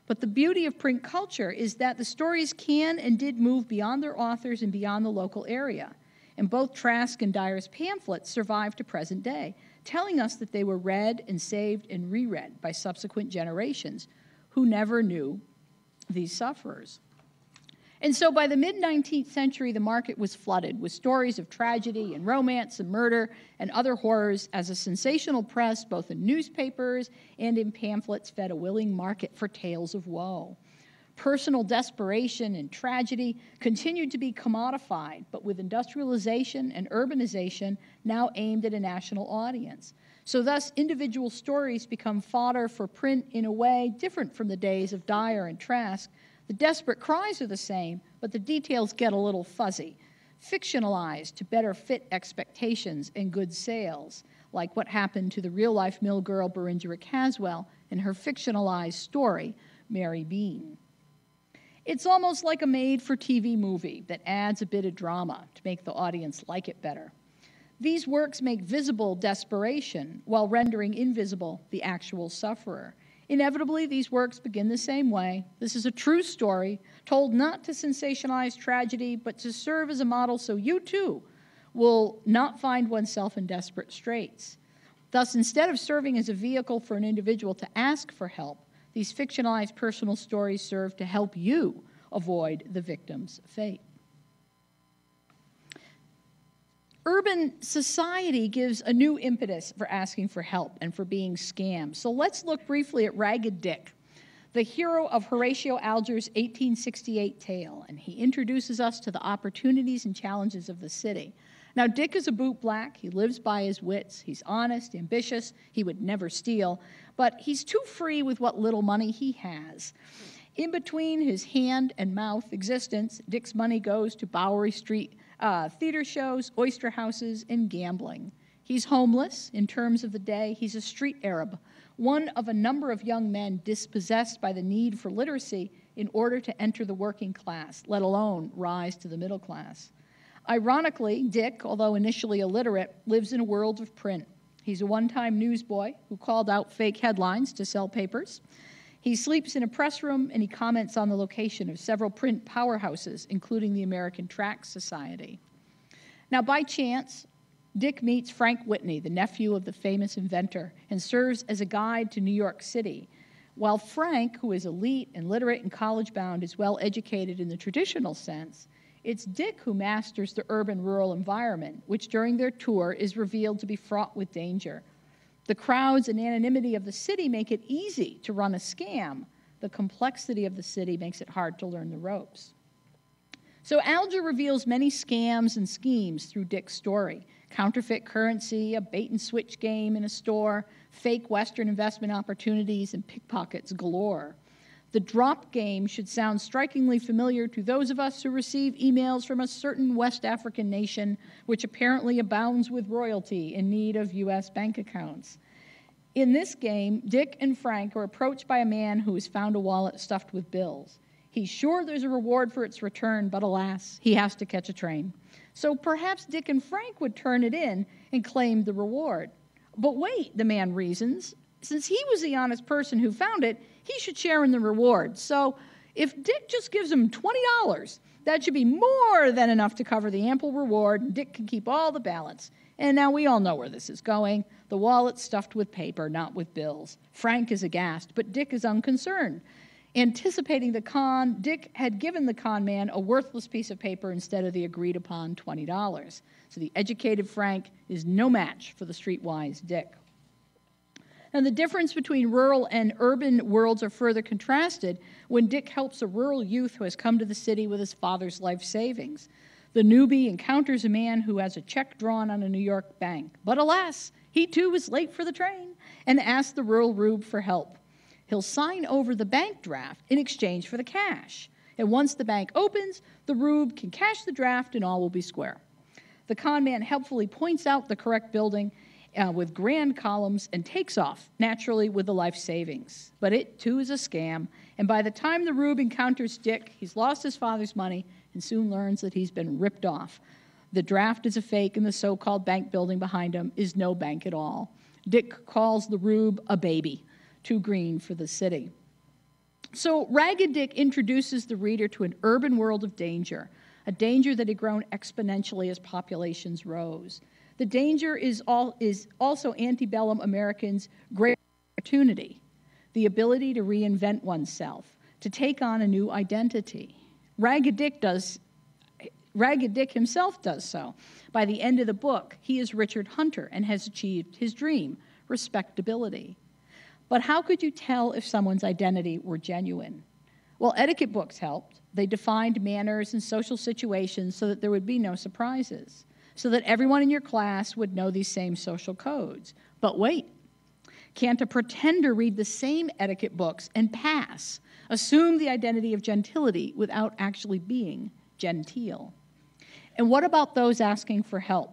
But the beauty of print culture is that the stories can and did move beyond their authors and beyond the local area. And both Trask and Dyer's pamphlets survive to present day, telling us that they were read and saved and reread by subsequent generations who never knew these sufferers. And so by the mid-19th century, the market was flooded with stories of tragedy and romance and murder and other horrors, as a sensational press, both in newspapers and in pamphlets, fed a willing market for tales of woe. Personal desperation and tragedy continued to be commodified, but with industrialization and urbanization now aimed at a national audience. So thus, individual stories become fodder for print in a way different from the days of Dyer and Trask. The desperate cries are the same, but the details get a little fuzzy, fictionalized to better fit expectations and good sales, like what happened to the real-life mill girl Beringia Caswell in her fictionalized story, Mary Bean. It's almost like a made-for-TV movie that adds a bit of drama to make the audience like it better. These works make visible desperation while rendering invisible the actual sufferer. Inevitably, these works begin the same way. This is a true story, told not to sensationalize tragedy, but to serve as a model so you too will not find oneself in desperate straits. Thus, instead of serving as a vehicle for an individual to ask for help, these fictionalized personal stories serve to help you avoid the victim's fate. Urban society gives a new impetus for asking for help and for being scammed. So let's look briefly at Ragged Dick, the hero of Horatio Alger's 1868 tale, and he introduces us to the opportunities and challenges of the city. Now, Dick is a bootblack. He lives by his wits. He's honest, ambitious. He would never steal, but he's too free with what little money he has. In between his hand and mouth existence, Dick's money goes to Bowery Street theater shows, oyster houses, and gambling. He's homeless. In terms of the day, he's a street Arab, one of a number of young men dispossessed by the need for literacy in order to enter the working class, let alone rise to the middle class. Ironically, Dick, although initially illiterate, lives in a world of print. He's a one-time newsboy who called out fake headlines to sell papers. He sleeps in a press room, and he comments on the location of several print powerhouses, including the American Tract Society. Now, by chance, Dick meets Frank Whitney, the nephew of the famous inventor, and serves as a guide to New York City. While Frank, who is elite and literate and college-bound, is well-educated in the traditional sense, it's Dick who masters the urban-rural environment, which during their tour is revealed to be fraught with danger. The crowds and anonymity of the city make it easy to run a scam. The complexity of the city makes it hard to learn the ropes. So Alger reveals many scams and schemes through Dick's story. Counterfeit currency, a bait-and-switch game in a store, fake Western investment opportunities, and pickpockets galore. The drop game should sound strikingly familiar to those of us who receive emails from a certain West African nation which apparently abounds with royalty in need of U.S. bank accounts. In this game, Dick and Frank are approached by a man who has found a wallet stuffed with bills. He's sure there's a reward for its return, but alas, he has to catch a train. So perhaps Dick and Frank would turn it in and claim the reward. But wait, the man reasons, since he was the honest person who found it, he should share in the reward. So if Dick just gives him $20, that should be more than enough to cover the ample reward, and Dick can keep all the balance. And now we all know where this is going. The wallet's stuffed with paper, not with bills. Frank is aghast, but Dick is unconcerned. Anticipating the con, Dick had given the con man a worthless piece of paper instead of the agreed-upon $20. So the educated Frank is no match for the streetwise Dick. And the difference between rural and urban worlds are further contrasted when Dick helps a rural youth who has come to the city with his father's life savings. The newbie encounters a man who has a check drawn on a New York bank. But alas, he too was late for the train and asks the rural rube for help. He'll sign over the bank draft in exchange for the cash. And once the bank opens, the rube can cash the draft and all will be square. The con man helpfully points out the correct building with grand columns and takes off, naturally with the life savings. But it, too, is a scam, and by the time the rube encounters Dick, he's lost his father's money and soon learns that he's been ripped off. The draft is a fake, and the so-called bank building behind him is no bank at all. Dick calls the rube a baby, too green for the city. So Ragged Dick introduces the reader to an urban world of danger, a danger that had grown exponentially as populations rose. The danger is also antebellum Americans' great opportunity, the ability to reinvent oneself, to take on a new identity. Ragged Dick himself does so. By the end of the book, he is Richard Hunter and has achieved his dream, respectability. But how could you tell if someone's identity were genuine? Well, etiquette books helped. They defined manners and social situations so that there would be no surprises, so that everyone in your class would know these same social codes. But wait, can't a pretender read the same etiquette books and pass, assume the identity of gentility without actually being genteel? And what about those asking for help?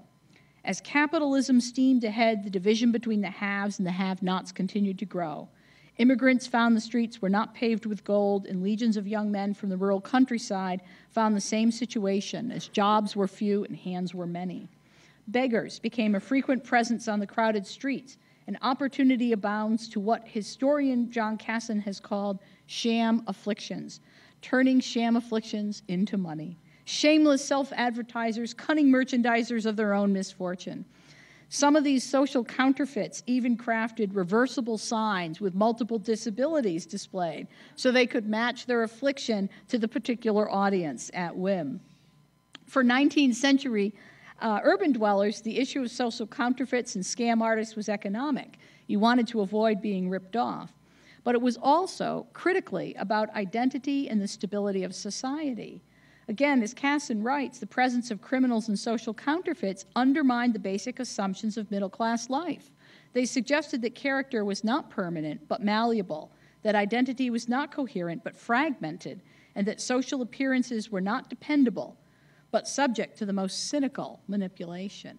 As capitalism steamed ahead, the division between the haves and the have-nots continued to grow. Immigrants found the streets were not paved with gold, and legions of young men from the rural countryside found the same situation, as jobs were few and hands were many. Beggars became a frequent presence on the crowded streets, and opportunity abounds to what historian John Casson has called sham afflictions, turning sham afflictions into money. Shameless self-advertisers, cunning merchandisers of their own misfortune. Some of these social counterfeits even crafted reversible signs with multiple disabilities displayed so they could match their affliction to the particular audience at whim. For 19th century urban dwellers, the issue of social counterfeits and scam artists was economic. You wanted to avoid being ripped off. But it was also, critically, about identity and the stability of society. Again, as Casson writes, the presence of criminals and social counterfeits undermined the basic assumptions of middle-class life. They suggested that character was not permanent, but malleable, that identity was not coherent, but fragmented, and that social appearances were not dependable, but subject to the most cynical manipulation.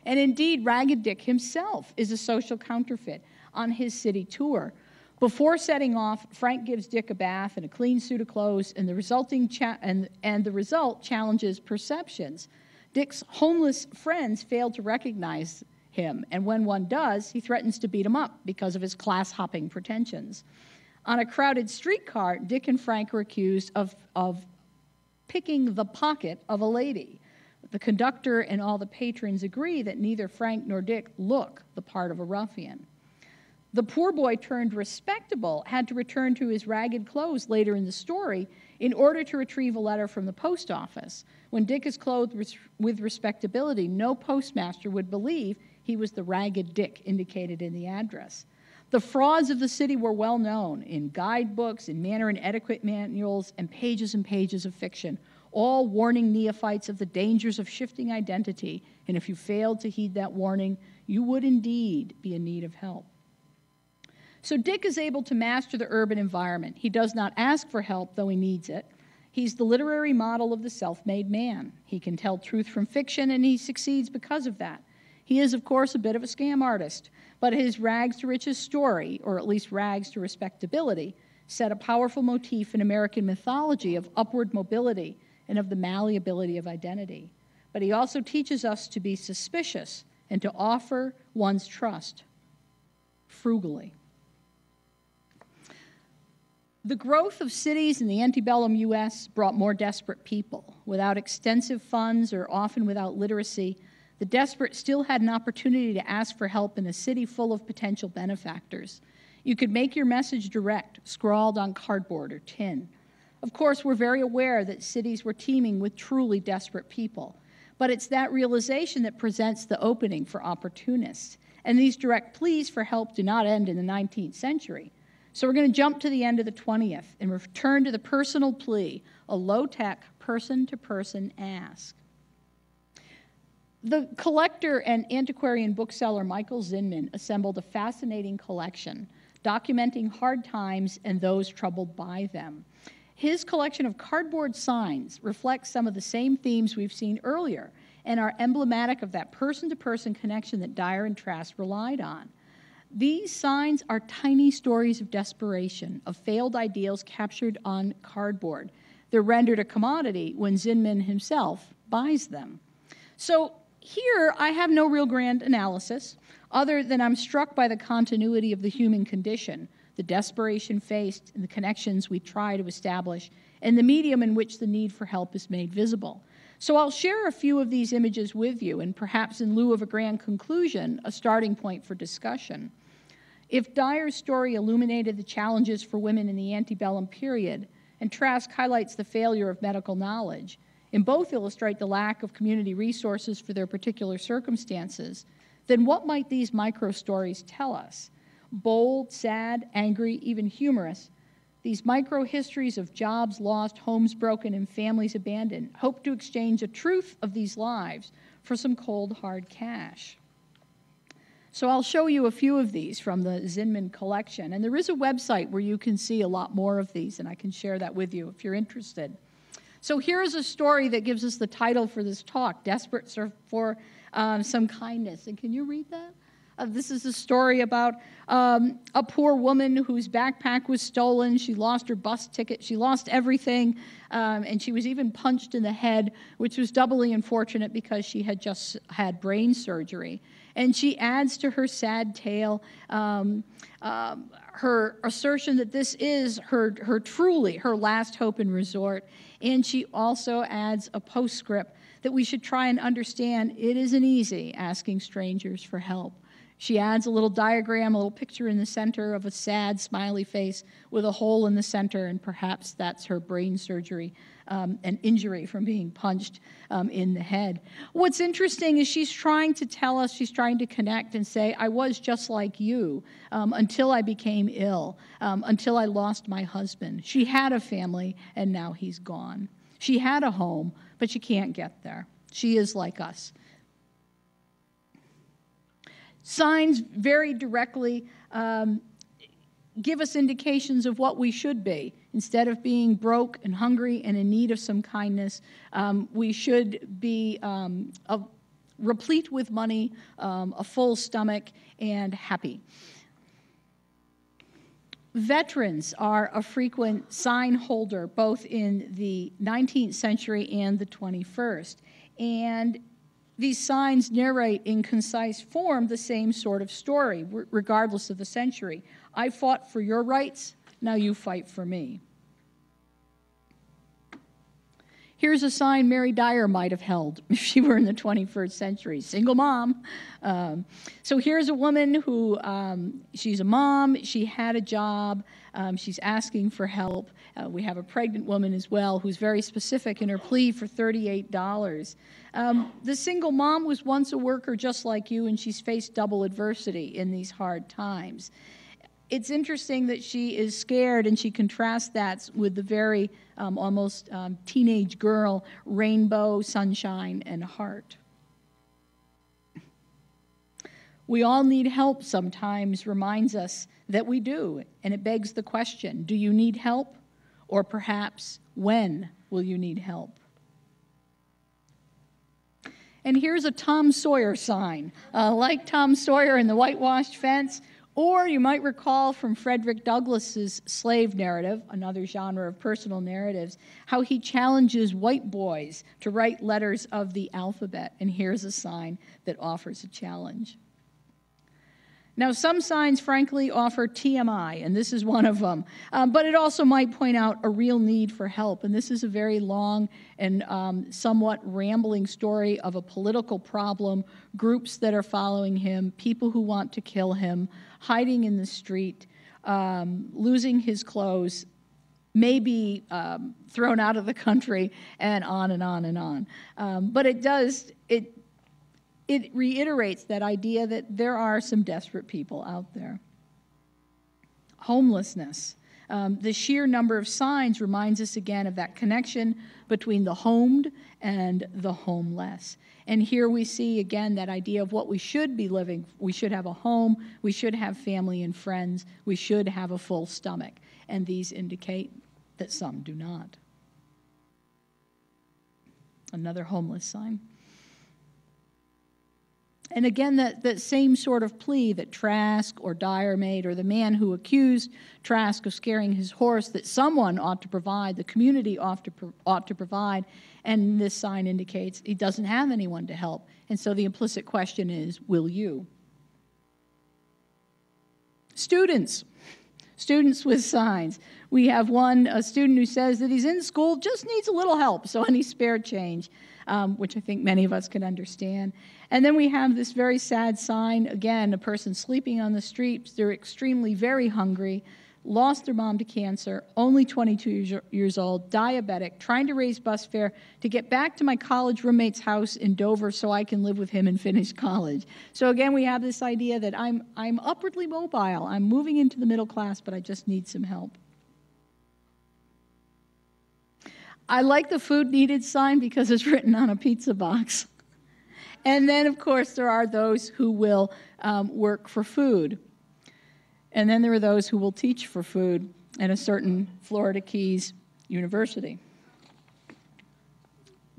And indeed, Ragged Dick himself is a social counterfeit on his city tour. Before setting off, Frank gives Dick a bath and a clean suit of clothes, and the result challenges perceptions. Dick's homeless friends fail to recognize him, and when one does, he threatens to beat him up because of his class-hopping pretensions. On a crowded streetcar, Dick and Frank are accused of picking the pocket of a lady. The conductor and all the patrons agree that neither Frank nor Dick look the part of a ruffian. The poor boy turned respectable had to return to his ragged clothes later in the story in order to retrieve a letter from the post office. When Dick is clothed with respectability, no postmaster would believe he was the Ragged Dick indicated in the address. The frauds of the city were well known in guidebooks, in manner and etiquette manuals, and pages of fiction, all warning neophytes of the dangers of shifting identity, and if you failed to heed that warning, you would indeed be in need of help. So Dick is able to master the urban environment. He does not ask for help, though he needs it. He's the literary model of the self-made man. He can tell truth from fiction, and he succeeds because of that. He is, of course, a bit of a scam artist, but his rags to riches story, or at least rags to respectability, set a powerful motif in American mythology of upward mobility and of the malleability of identity. But he also teaches us to be suspicious and to offer one's trust frugally. The growth of cities in the antebellum U.S. brought more desperate people. Without extensive funds or often without literacy, the desperate still had an opportunity to ask for help in a city full of potential benefactors. You could make your message direct, scrawled on cardboard or tin. Of course, we're very aware that cities were teeming with truly desperate people, but it's that realization that presents the opening for opportunists. And these direct pleas for help do not end in the 19th century. So we're going to jump to the end of the 20th and return to the personal plea, a low-tech, person-to-person ask. The collector and antiquarian bookseller Michael Zinman assembled a fascinating collection documenting hard times and those troubled by them. His collection of cardboard signs reflects some of the same themes we've seen earlier and are emblematic of that person-to-person connection that Dyer and Trask relied on. These signs are tiny stories of desperation, of failed ideals captured on cardboard. They're rendered a commodity when Zinman himself buys them. So here, I have no real grand analysis, other than I'm struck by the continuity of the human condition, the desperation faced, and the connections we try to establish, and the medium in which the need for help is made visible. So I'll share a few of these images with you, and perhaps in lieu of a grand conclusion, a starting point for discussion. If Dyer's story illuminated the challenges for women in the antebellum period, and Trask highlights the failure of medical knowledge, and both illustrate the lack of community resources for their particular circumstances, then what might these micro-stories tell us? Bold, sad, angry, even humorous, these micro-histories of jobs lost, homes broken, and families abandoned hope to exchange the truth of these lives for some cold, hard cash. So I'll show you a few of these from the Zinman collection. And there is a website where you can see a lot more of these, and I can share that with you if you're interested. So here's a story that gives us the title for this talk, Desperate for some Kindness. And can you read that? This is a story about a poor woman whose backpack was stolen. She lost her bus ticket. She lost everything, and she was even punched in the head, which was doubly unfortunate because she had just had brain surgery. And she adds to her sad tale her assertion that this is her truly her last hope and resort. And she also adds a postscript that we should try and understand it isn't easy asking strangers for help. She adds a little diagram, a little picture in the center of a sad, smiley face with a hole in the center, and perhaps that's her brain surgery, an injury from being punched in the head. What's interesting is she's trying to tell us, she's trying to connect and say, I was just like you until I became ill, until I lost my husband. She had a family, and now he's gone. She had a home, but she can't get there. She is like us. Signs very directly give us indications of what we should be. Instead of being broke and hungry and in need of some kindness, we should be replete with money, a full stomach, and happy. Veterans are a frequent sign holder, both in the 19th century and the 21st. And these signs narrate in concise form the same sort of story, regardless of the century. I fought for your rights, now you fight for me. Here's a sign Mary Dyer might have held if she were in the 21st century. Single mom. So here's a woman who, she's a mom, she had a job, she's asking for help. We have a pregnant woman as well who's very specific in her plea for $38. The single mom was once a worker just like you, and she's faced double adversity in these hard times. It's interesting that she is scared, and she contrasts that with the very almost teenage girl, rainbow, sunshine, and heart. We all need help sometimes reminds us that we do, and it begs the question, do you need help? Or perhaps, when will you need help? And here's a Tom Sawyer sign. Like Tom Sawyer in the whitewashed fence, or you might recall from Frederick Douglass's slave narrative, another genre of personal narratives, how he challenges white boys to write letters of the alphabet. And here's a sign that offers a challenge. Now, some signs, frankly, offer TMI, and this is one of them. But it also might point out a real need for help. And this is a very long and somewhat rambling story of a political problem, groups that are following him, people who want to kill him, hiding in the street, losing his clothes, maybe thrown out of the country, and on and on and on. But it reiterates that idea that there are some desperate people out there. Homelessness. The sheer number of signs reminds us again of that connection between the homed and the homeless. And here we see again that idea of what we should be living. We should have a home, we should have family and friends, we should have a full stomach. And these indicate that some do not. Another homeless sign. And again, that same sort of plea that Trask or Dyer made, or the man who accused Trask of scaring his horse, that someone ought to provide, the community ought to provide, and this sign indicates he doesn't have anyone to help. And so the implicit question is, will you? Students with signs. We have a student who says that he's in school, just needs a little help, so any spare change, which I think many of us can understand. And then we have this very sad sign, again, a person sleeping on the streets. They're extremely very hungry, lost their mom to cancer, only 22 years old, diabetic, trying to raise bus fare to get back to my college roommate's house in Dover so I can live with him and finish college. So again, we have this idea that I'm upwardly mobile. I'm moving into the middle class, but I just need some help. I like the food needed sign because it's written on a pizza box. And then, of course, there are those who will work for food. And then there are those who will teach for food at a certain Florida Keys university,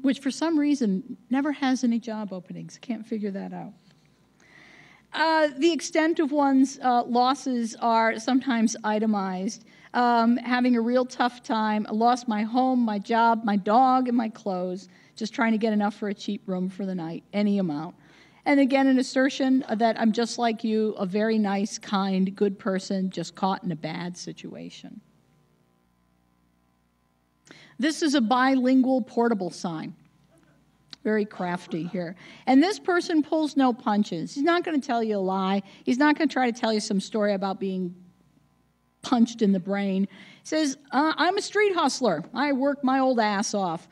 which for some reason never has any job openings. Can't figure that out. The extent of one's losses are sometimes itemized. Having a real tough time. I lost my home, my job, my dog, and my clothes, just trying to get enough for a cheap room for the night, any amount. And again, an assertion that I'm just like you, a very nice, kind, good person, just caught in a bad situation. This is a bilingual portable sign. Very crafty here. And this person pulls no punches. He's not going to tell you a lie. He's not going to try to tell you some story about being punched in the brain. He says, I'm a street hustler. I work my old ass off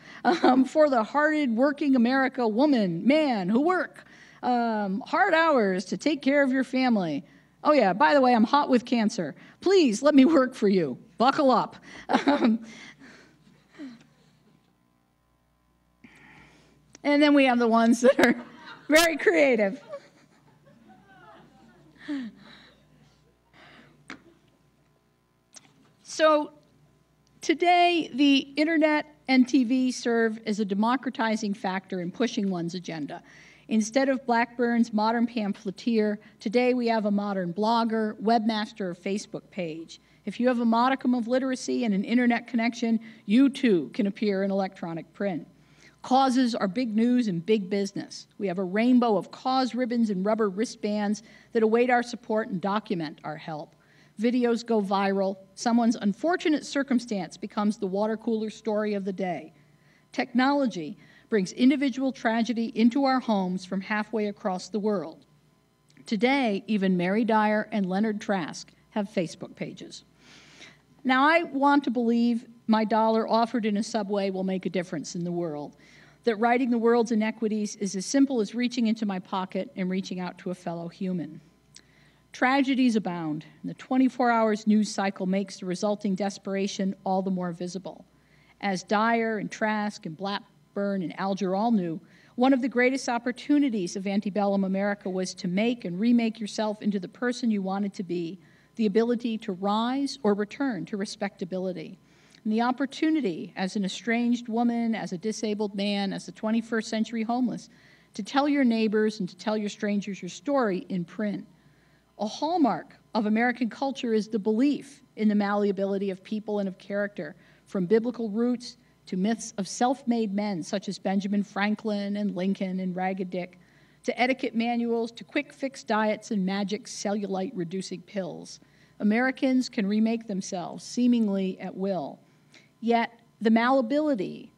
for the hard working America woman, man who work hard hours to take care of your family. Oh yeah, by the way, I'm hot with cancer. Please let me work for you. Buckle up. And then we have the ones that are very creative. So today, the internet and TV serve as a democratizing factor in pushing one's agenda. Instead of Blackburn's modern pamphleteer, today we have a modern blogger, webmaster, or Facebook page. If you have a modicum of literacy and an internet connection, you too can appear in electronic print. Causes are big news and big business. We have a rainbow of cause ribbons and rubber wristbands that await our support and document our help. Videos go viral. Someone's unfortunate circumstance becomes the water cooler story of the day. Technology brings individual tragedy into our homes from halfway across the world. Today, even Mary Dyer and Leonard Trask have Facebook pages. Now, I want to believe my dollar offered in a subway will make a difference in the world, that righting the world's inequities is as simple as reaching into my pocket and reaching out to a fellow human. Tragedies abound, and the 24 hours news cycle makes the resulting desperation all the more visible. As Dyer and Trask and Blackburn and Alger all knew, one of the greatest opportunities of antebellum America was to make and remake yourself into the person you wanted to be, the ability to rise or return to respectability. And the opportunity as an estranged woman, as a disabled man, as a 21st century homeless, to tell your neighbors and to tell your strangers your story in print. A hallmark of American culture is the belief in the malleability of people and of character, from biblical roots to myths of self-made men such as Benjamin Franklin and Lincoln and Ragged Dick, to etiquette manuals, to quick-fix diets and magic cellulite-reducing pills. Americans can remake themselves, seemingly at will. Yet, the malleability,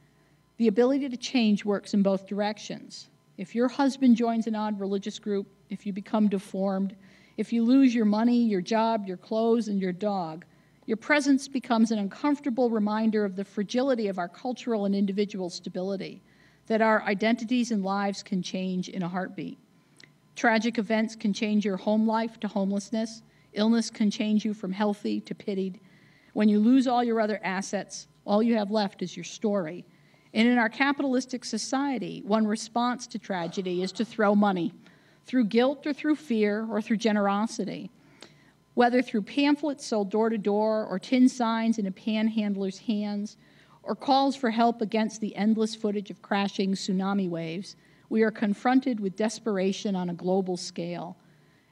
the ability to change, works in both directions. If your husband joins an odd religious group, if you become deformed, if you lose your money, your job, your clothes, and your dog, your presence becomes an uncomfortable reminder of the fragility of our cultural and individual stability, that our identities and lives can change in a heartbeat. Tragic events can change your home life to homelessness. Illness can change you from healthy to pitied. When you lose all your other assets, all you have left is your story. And in our capitalistic society, one response to tragedy is to throw money, through guilt or through fear or through generosity. Whether through pamphlets sold door to door or tin signs in a panhandler's hands, or calls for help against the endless footage of crashing tsunami waves, we are confronted with desperation on a global scale.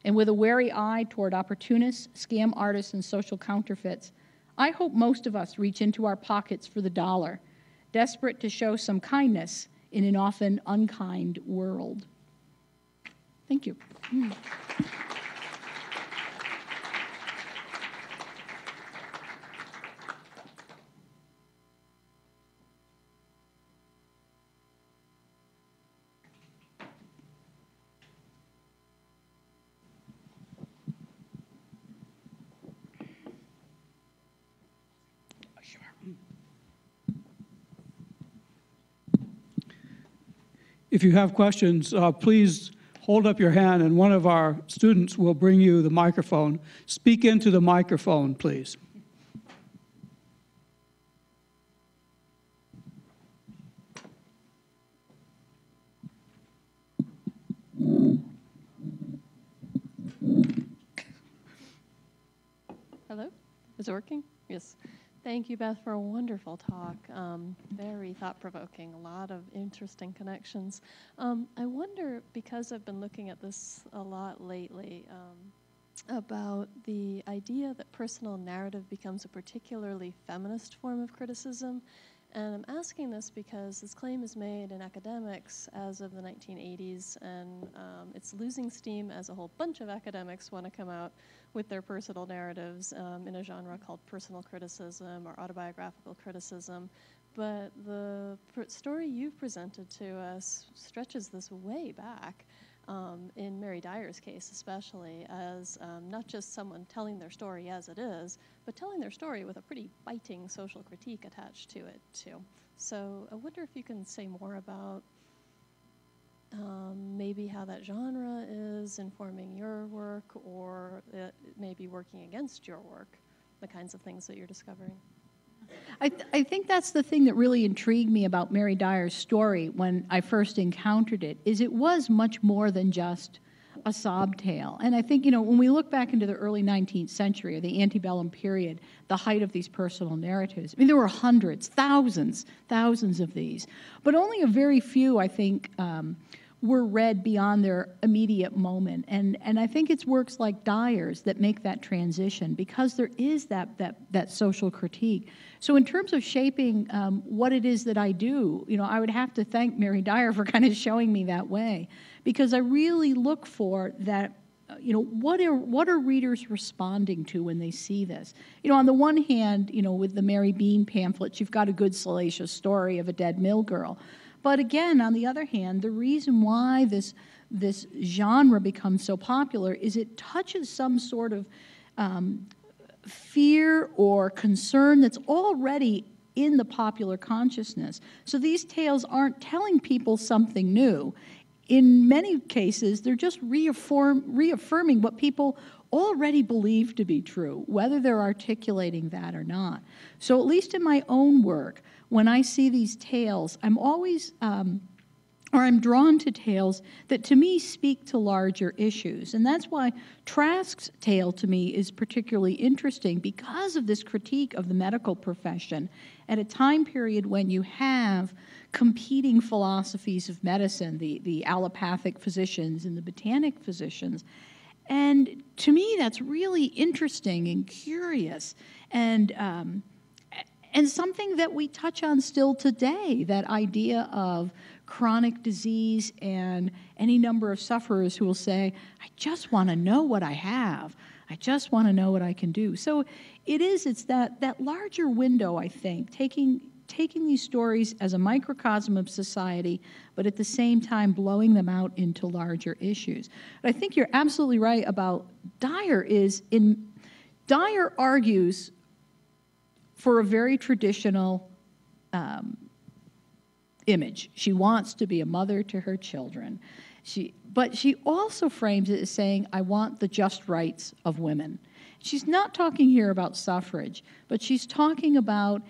And with a wary eye toward opportunists, scam artists, and social counterfeits, I hope most of us reach into our pockets for the dollar, desperate to show some kindness in an often unkind world. Thank you. If you have questions, please hold up your hand and one of our students will bring you the microphone. Speak into the microphone, please. Hello? Is it working? Yes. Thank you, Beth, for a wonderful talk. Very thought-provoking, a lot of interesting connections. I wonder, because I've been looking at this a lot lately, about the idea that personal narrative becomes a particularly feminist form of criticism. And I'm asking this because this claim is made in academics as of the 1980s, and it's losing steam as a whole bunch of academics want to come out with their personal narratives in a genre called personal criticism or autobiographical criticism. But the story you've presented to us stretches this way back, in Mary Dyer's case especially, as not just someone telling their story as it is, but telling their story with a pretty biting social critique attached to it too. So I wonder if you can say more about maybe how that genre is informing your work, or it may be working against your work, the kinds of things that you're discovering. I think that's the thing that really intrigued me about Mary Dyer's story when I first encountered it, is it was much more than just a sob tale. And I think, when we look back into the early 19th century, or the antebellum period, the height of these personal narratives, there were hundreds, thousands of these. But only a very few, I think, were read beyond their immediate moment. And I think it's works like Dyer's that make that transition, because there is that social critique. So in terms of shaping what it is that I do, I would have to thank Mary Dyer for kind of showing me that way, because I really look for that, what are readers responding to when they see this? On the one hand, with the Mary Bean pamphlets, you've got a good salacious story of a dead mill girl. But again, on the other hand, the reason why this genre becomes so popular is it touches some sort of fear or concern that's already in the popular consciousness. So these tales aren't telling people something new. In many cases, they're just reaffirming what people already believe to be true, whether they're articulating that or not. So at least in my own work, when I see these tales, I'm always, I'm drawn to tales that to me speak to larger issues. And that's why Trask's tale to me is particularly interesting, because of this critique of the medical profession at a time period when you have competing philosophies of medicine, the allopathic physicians and the botanic physicians. And to me, that's really interesting and curious, and something that we touch on still today, that idea of chronic disease and any number of sufferers who will say, I just want to know what I have. I just want to know what I can do. So it's that larger window, I think, taking these stories as a microcosm of society, but at the same time blowing them out into larger issues. But I think you're absolutely right about Dyer. Dyer argues for a very traditional image. She wants to be a mother to her children. But she also frames it as saying, I want the just rights of women. She's not talking here about suffrage, but she's talking about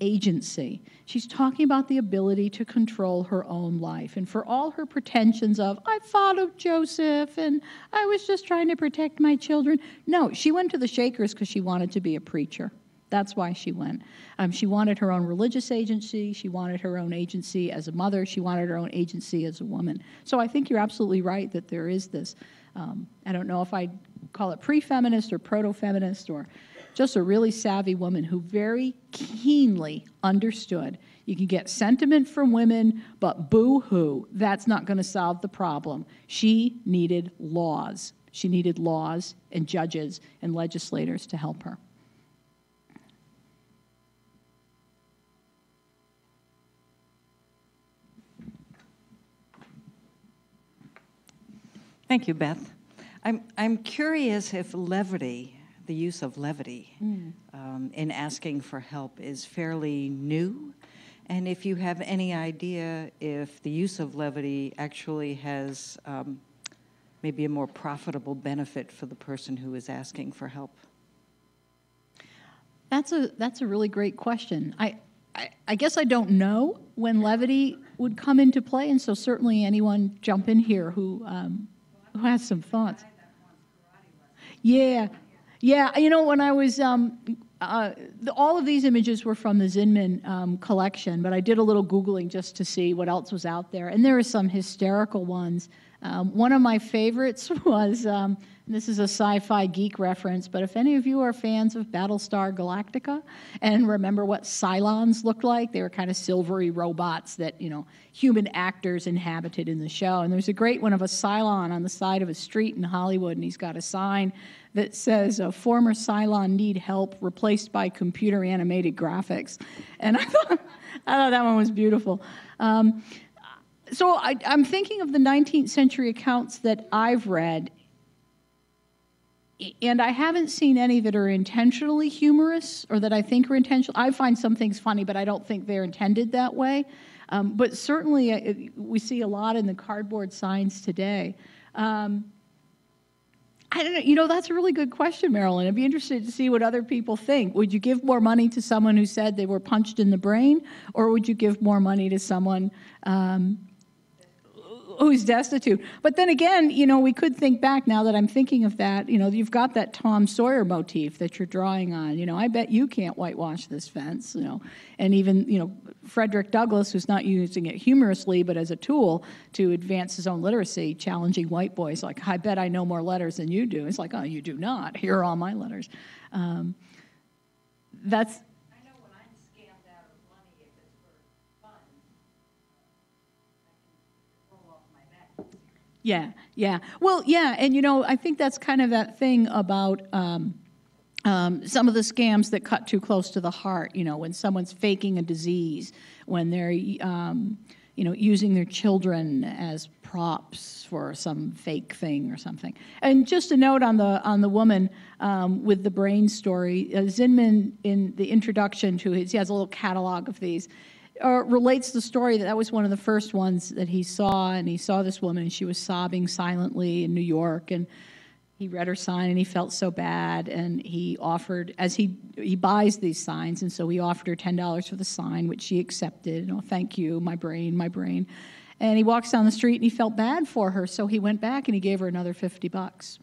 agency. She's talking about the ability to control her own life. And for all her pretensions of, I followed Joseph and I was just trying to protect my children. No, she went to the Shakers because she wanted to be a preacher. That's why she went. She wanted her own religious agency. She wanted her own agency as a mother. She wanted her own agency as a woman. So I think you're absolutely right that there is this, I don't know if I'd call it pre-feminist or proto-feminist, or just a really savvy woman who very keenly understood you can get sentiment from women, but boo-hoo, that's not going to solve the problem. She needed laws. She needed laws and judges and legislators to help her. Thank you, Beth. I'm curious if levity, the use of levity in asking for help, is fairly new, and if you have any idea if the use of levity actually has maybe a more profitable benefit for the person who is asking for help. That's a really great question. I guess I don't know when levity would come into play, and so certainly anyone jump in here who has some thoughts. Yeah. When I was all of these images were from the Zinman collection, but I did a little Googling just to see what else was out there. And there are some hysterical ones. One of my favorites was, this is a sci-fi geek reference, but if any of you are fans of Battlestar Galactica and remember what Cylons looked like, they were kind of silvery robots that, human actors inhabited in the show. And there's a great one of a Cylon on the side of a street in Hollywood, and he's got a sign that says, former Cylon need help, replaced by computer animated graphics. And I thought that one was beautiful. So I'm thinking of the 19th century accounts that I've read, and I haven't seen any that are intentionally humorous or that I think are intentional. I find some things funny, but I don't think they're intended that way. But certainly we see a lot in the cardboard signs today. I don't know, that's a really good question, Marilyn. I'd be interested to see what other people think. Would you give more money to someone who said they were punched in the brain, or would you give more money to someone who's destitute? But then again, we could think back, now that I'm thinking of that, you've got that Tom Sawyer motif that you're drawing on. I bet you can't whitewash this fence, and even, Frederick Douglass, who's not using it humorously, but as a tool to advance his own literacy, challenging white boys, like, I bet I know more letters than you do. It's like, oh, you do not. Here are all my letters. That's... Yeah. Well, yeah, and I think that's kind of that thing about some of the scams that cut too close to the heart. When someone's faking a disease, when they're using their children as props for some fake thing or something. And just a note on the woman with the brain story. Zinman, in the introduction to he has a little catalog of these. Relates the story that was one of the first ones that he saw, and he saw this woman, and she was sobbing silently in New York, and he read her sign, and he felt so bad, and he offered, as he buys these signs, and so he offered her $10 for the sign, which she accepted. Thank you, my brain. And he walks down the street, and he felt bad for her, so he went back and he gave her another $50.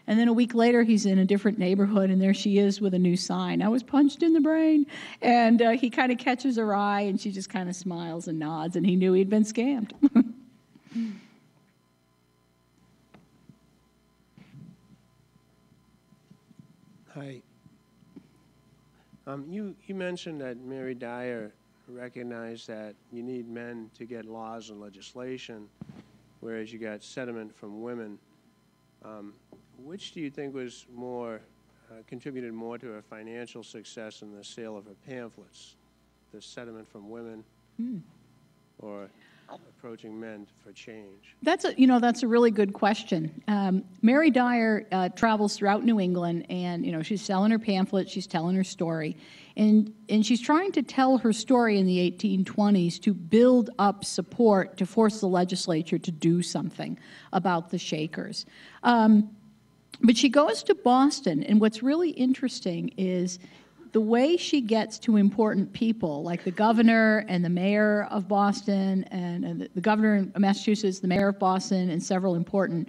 And then a week later, he's in a different neighborhood, and there she is with a new sign. I was punched in the brain. And he kind of catches her eye, and she just kind of smiles and nods, and he knew he'd been scammed. Hi. You mentioned that Mary Dyer recognized that you need men to get laws and legislation, whereas you got sentiment from women. Which do you think was more, contributed more to her financial success in the sale of her pamphlets? The sentiment from women or approaching men for change? That's a really good question. Mary Dyer travels throughout New England, and she's selling her pamphlets, she's telling her story, and she's trying to tell her story in the 1820s to build up support to force the legislature to do something about the Shakers. But she goes to Boston, and what's really interesting is the way she gets to important people, like the governor and the mayor of Boston, and the governor of Massachusetts, the mayor of Boston, and several important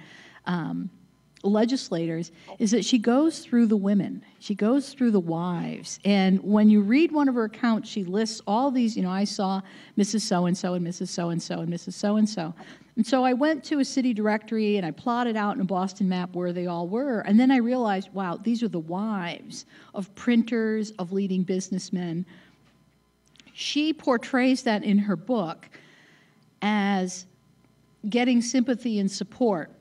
legislators, is that she goes through the women. She goes through the wives. And when you read one of her accounts, she lists all these, I saw Mrs. So-and-so and Mrs. So-and-so and Mrs. So-and-so. And so I went to a city directory and I plotted out in a Boston map where they all were. And then I realized, wow, these are the wives of printers, of leading businessmen. She portrays that in her book as getting sympathy and support,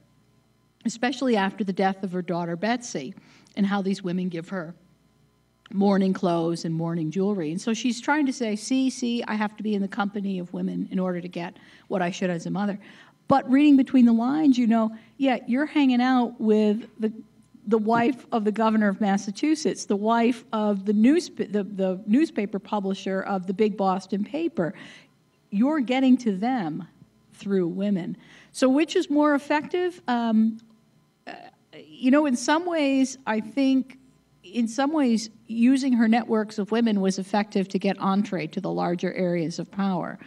especially after the death of her daughter Betsy, and how these women give her mourning clothes and mourning jewelry. And so she's trying to say, see, I have to be in the company of women in order to get what I should as a mother. But reading between the lines, you're hanging out with the wife of the governor of Massachusetts, the wife of the newspaper publisher of the big Boston paper. You're getting to them through women. So which is more effective? In some ways, I think, using her networks of women was effective to get entree to the larger areas of power.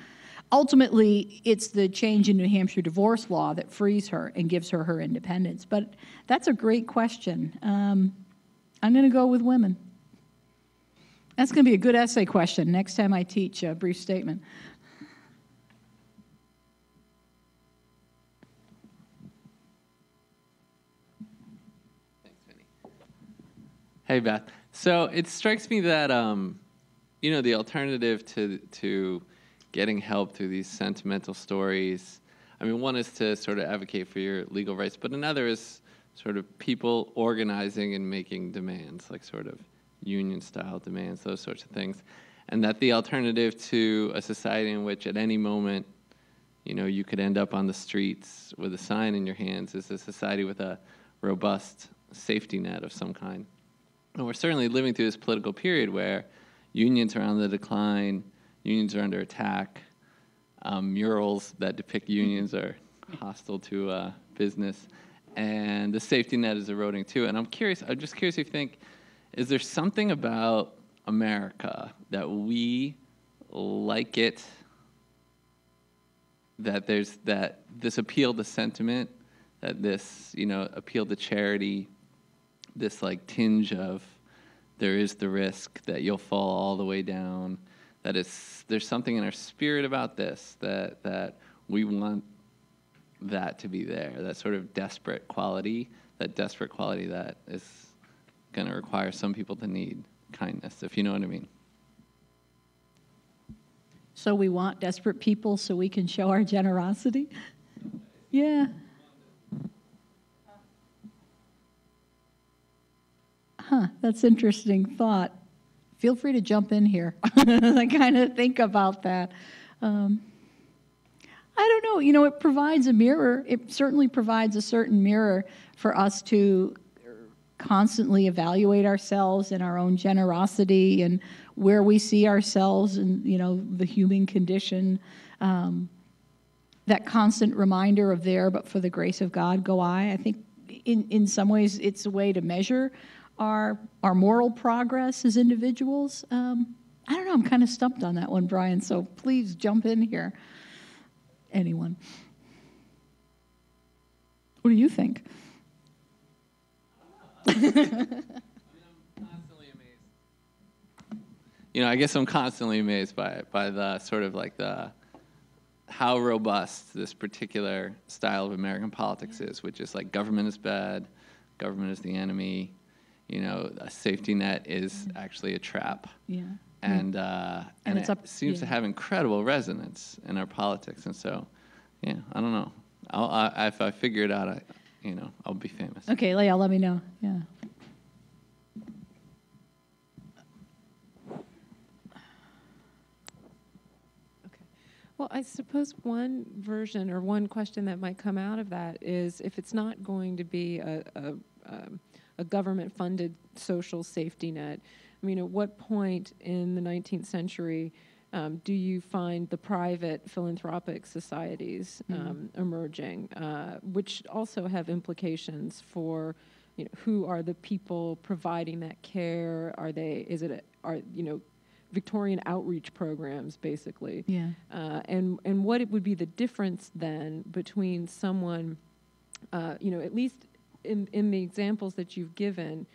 Ultimately, it's the change in New Hampshire divorce law that frees her and gives her her independence. But that's a great question. I'm going to go with women. That's going to be a good essay question next time I teach a brief statement. Thanks, Vinny. Hey, Beth. So it strikes me that, the alternative to getting help through these sentimental stories, one is to sort of advocate for your legal rights, but another is sort of people organizing and making demands, like sort of union-style demands, those sorts of things. And that the alternative to a society in which at any moment, you could end up on the streets with a sign in your hands is a society with a robust safety net of some kind. And we're certainly living through this political period where unions are on the decline, unions are under attack, murals that depict unions are hostile to business, and the safety net is eroding too. And I'm just curious if you think, is there something about America that we like it, that there's this appeal to sentiment, that this, appeal to charity, this like tinge of there is the risk that you'll fall all the way down, that there's something in our spirit about this that we want that to be there, that sort of desperate quality that is going to require some people to need kindness, if you know what I mean. So we want desperate people so we can show our generosity? Yeah. That's interesting thought. Feel free to jump in here. I kind of think about that. I don't know. It provides a mirror. It certainly provides a certain mirror for us to constantly evaluate ourselves and our own generosity and where we see ourselves and, the human condition. That constant reminder of there, but for the grace of God go I. I think in some ways it's a way to measure our moral progress as individuals. I don't know, I'm kind of stumped on that one, Brian, so please jump in here. Anyone? What do you think? I'm constantly amazed. I guess I'm constantly amazed by the sort of like how robust this particular style of American politics is, which is like government is bad, government is the enemy. A safety net is actually a trap. Yeah. And it seems to have incredible resonance in our politics. And so, I don't know. If I figure it out, I'll be famous. Okay, Leah, let me know. Yeah. Okay. Well, I suppose one version or one question that might come out of that is if it's not going to be a government-funded social safety net, at what point in the 19th century do you find the private philanthropic societies emerging, which also have implications for, who are the people providing that care? Are Victorian outreach programs, basically? Yeah. And what it would be the difference then between someone, at least in the examples that you've given,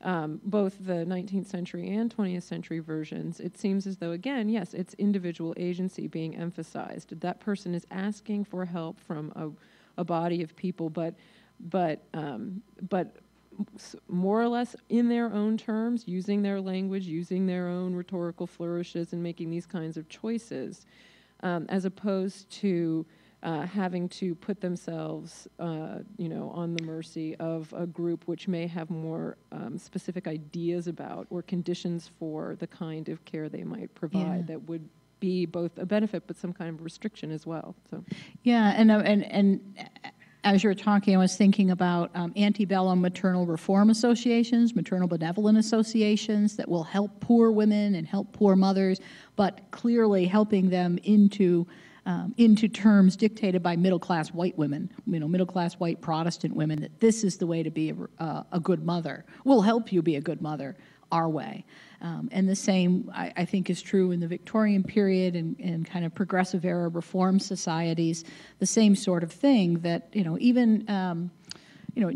both the 19th century and 20th century versions, it seems as though, again, yes, it's individual agency being emphasized. That person is asking for help from a body of people, but more or less in their own terms, using their language, using their own rhetorical flourishes, and making these kinds of choices, as opposed to having to put themselves, on the mercy of a group which may have more specific ideas about or conditions for the kind of care they might provide that would be both a benefit but some kind of restriction as well. So, yeah, and as you were talking, I was thinking about antebellum maternal reform associations, maternal benevolent associations that will help poor women and help poor mothers, but clearly helping them into terms dictated by middle-class white women, middle-class white Protestant women, that this is the way to be a good mother. We'll help you be a good mother our way. And the same, I think, is true in the Victorian period and kind of progressive era reform societies, the same sort of thing that, even,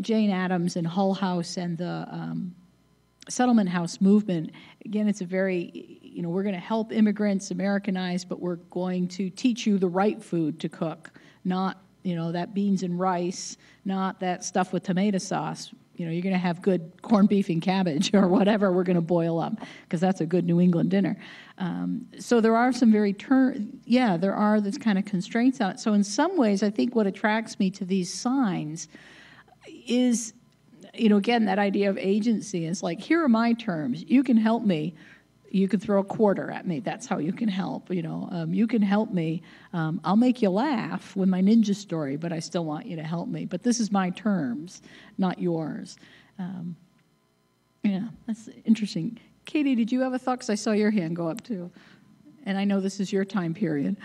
Jane Addams and Hull House and the settlement house movement, again, it's a very, we're going to help immigrants Americanize, but we're going to teach you the right food to cook, not, that beans and rice, not that stuff with tomato sauce. You're going to have good corned beef and cabbage or whatever we're going to boil up, because that's a good New England dinner. So there are some there are this kind of constraints on it. So in some ways, I think what attracts me to these signs is, again, that idea of agency is like, here are my terms. You can help me. You can throw a quarter at me. That's how you can help. You can help me. I'll make you laugh with my ninja story, but I still want you to help me. But this is my terms, not yours. That's interesting. Katie, did you have a thought? Because I saw your hand go up too. And I know this is your time period.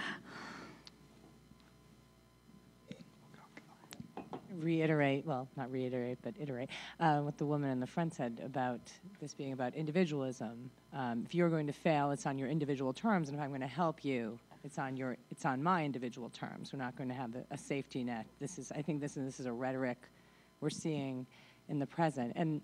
Reiterate, well, not reiterate, but iterate, what the woman in the front said about this being about individualism. If you're going to fail, it's on your individual terms, and if I'm going to help you, it's on my individual terms. We're not going to have a safety net. I think this is a rhetoric we're seeing in the present. And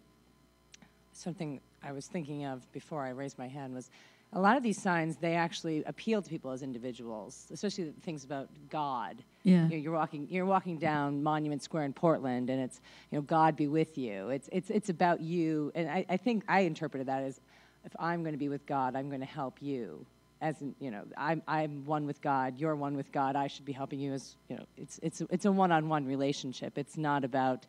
something I was thinking of before I raised my hand was, a lot of these signs, they actually appeal to people as individuals, especially things about God. Yeah. You're walking down Monument Square in Portland, and it's, God be with you. It's about you, and I think I interpreted that as, if I'm going to be with God, I'm going to help you. As in, I'm one with God, you're one with God, I should be helping you. As it's a one-on-one relationship. It's not about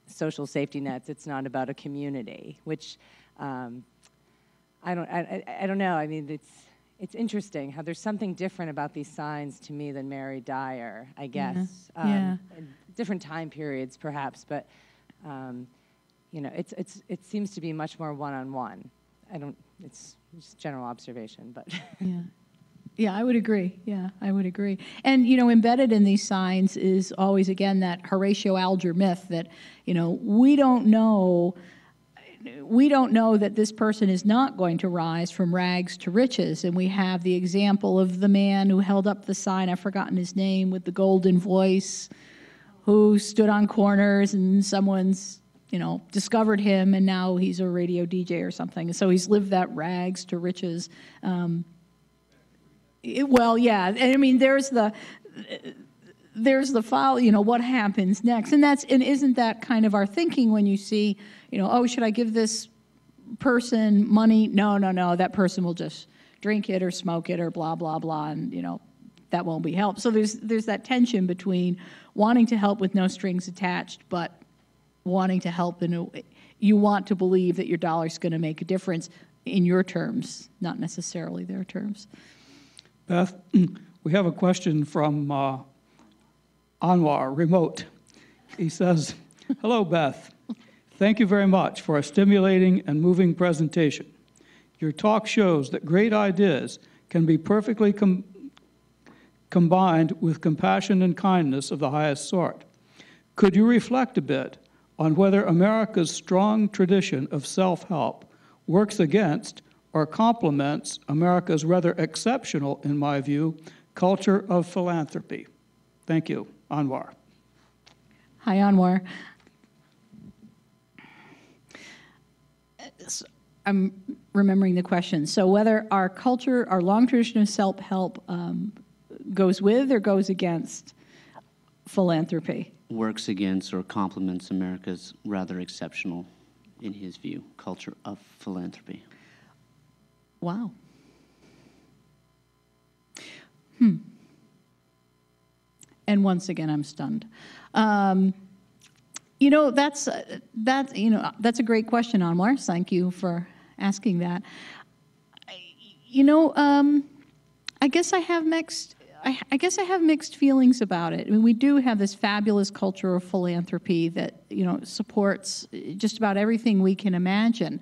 social safety nets. It's not about a community, which. I don't know. I mean, it's interesting how there's something different about these signs to me than Mary Dyer, I guess. Yeah. Different time periods, perhaps, but it seems to be much more one-on-one. It's just general observation, but. Yeah. Yeah, I would agree. Yeah, I would agree. And, embedded in these signs is always, again, that Horatio Alger myth that, we don't know that this person is not going to rise from rags to riches. And we have the example of the man who held up the sign, I've forgotten his name, with the golden voice, who stood on corners, and someone's, discovered him, and now he's a radio DJ or something. So he's lived that rags to riches. Well, yeah, I mean, there's the file, what happens next? And isn't that kind of our thinking when you see, should I give this person money? No, that person will just drink it or smoke it or blah, blah, blah, and, that won't be help. So there's that tension between wanting to help with no strings attached, but wanting to help you want to believe that your dollar's going to make a difference in your terms, not necessarily their terms. Beth, we have a question from Anwar, remote. He says, hello, Beth. Thank you very much for a stimulating and moving presentation. Your talk shows that great ideas can be perfectly combined with compassion and kindness of the highest sort. Could you reflect a bit on whether America's strong tradition of self-help works against or complements America's rather exceptional, in my view, culture of philanthropy? Thank you. Anwar. Hi, Anwar. I'm remembering the question. So whether our culture, our long tradition of self-help goes with or goes against philanthropy? Works against or complements America's rather exceptional, in his view, culture of philanthropy. Wow. And once again, I'm stunned. That's a great question, Anwar. Thank you for asking that. I guess I have mixed feelings about it. I mean, we do have this fabulous culture of philanthropy that supports just about everything we can imagine.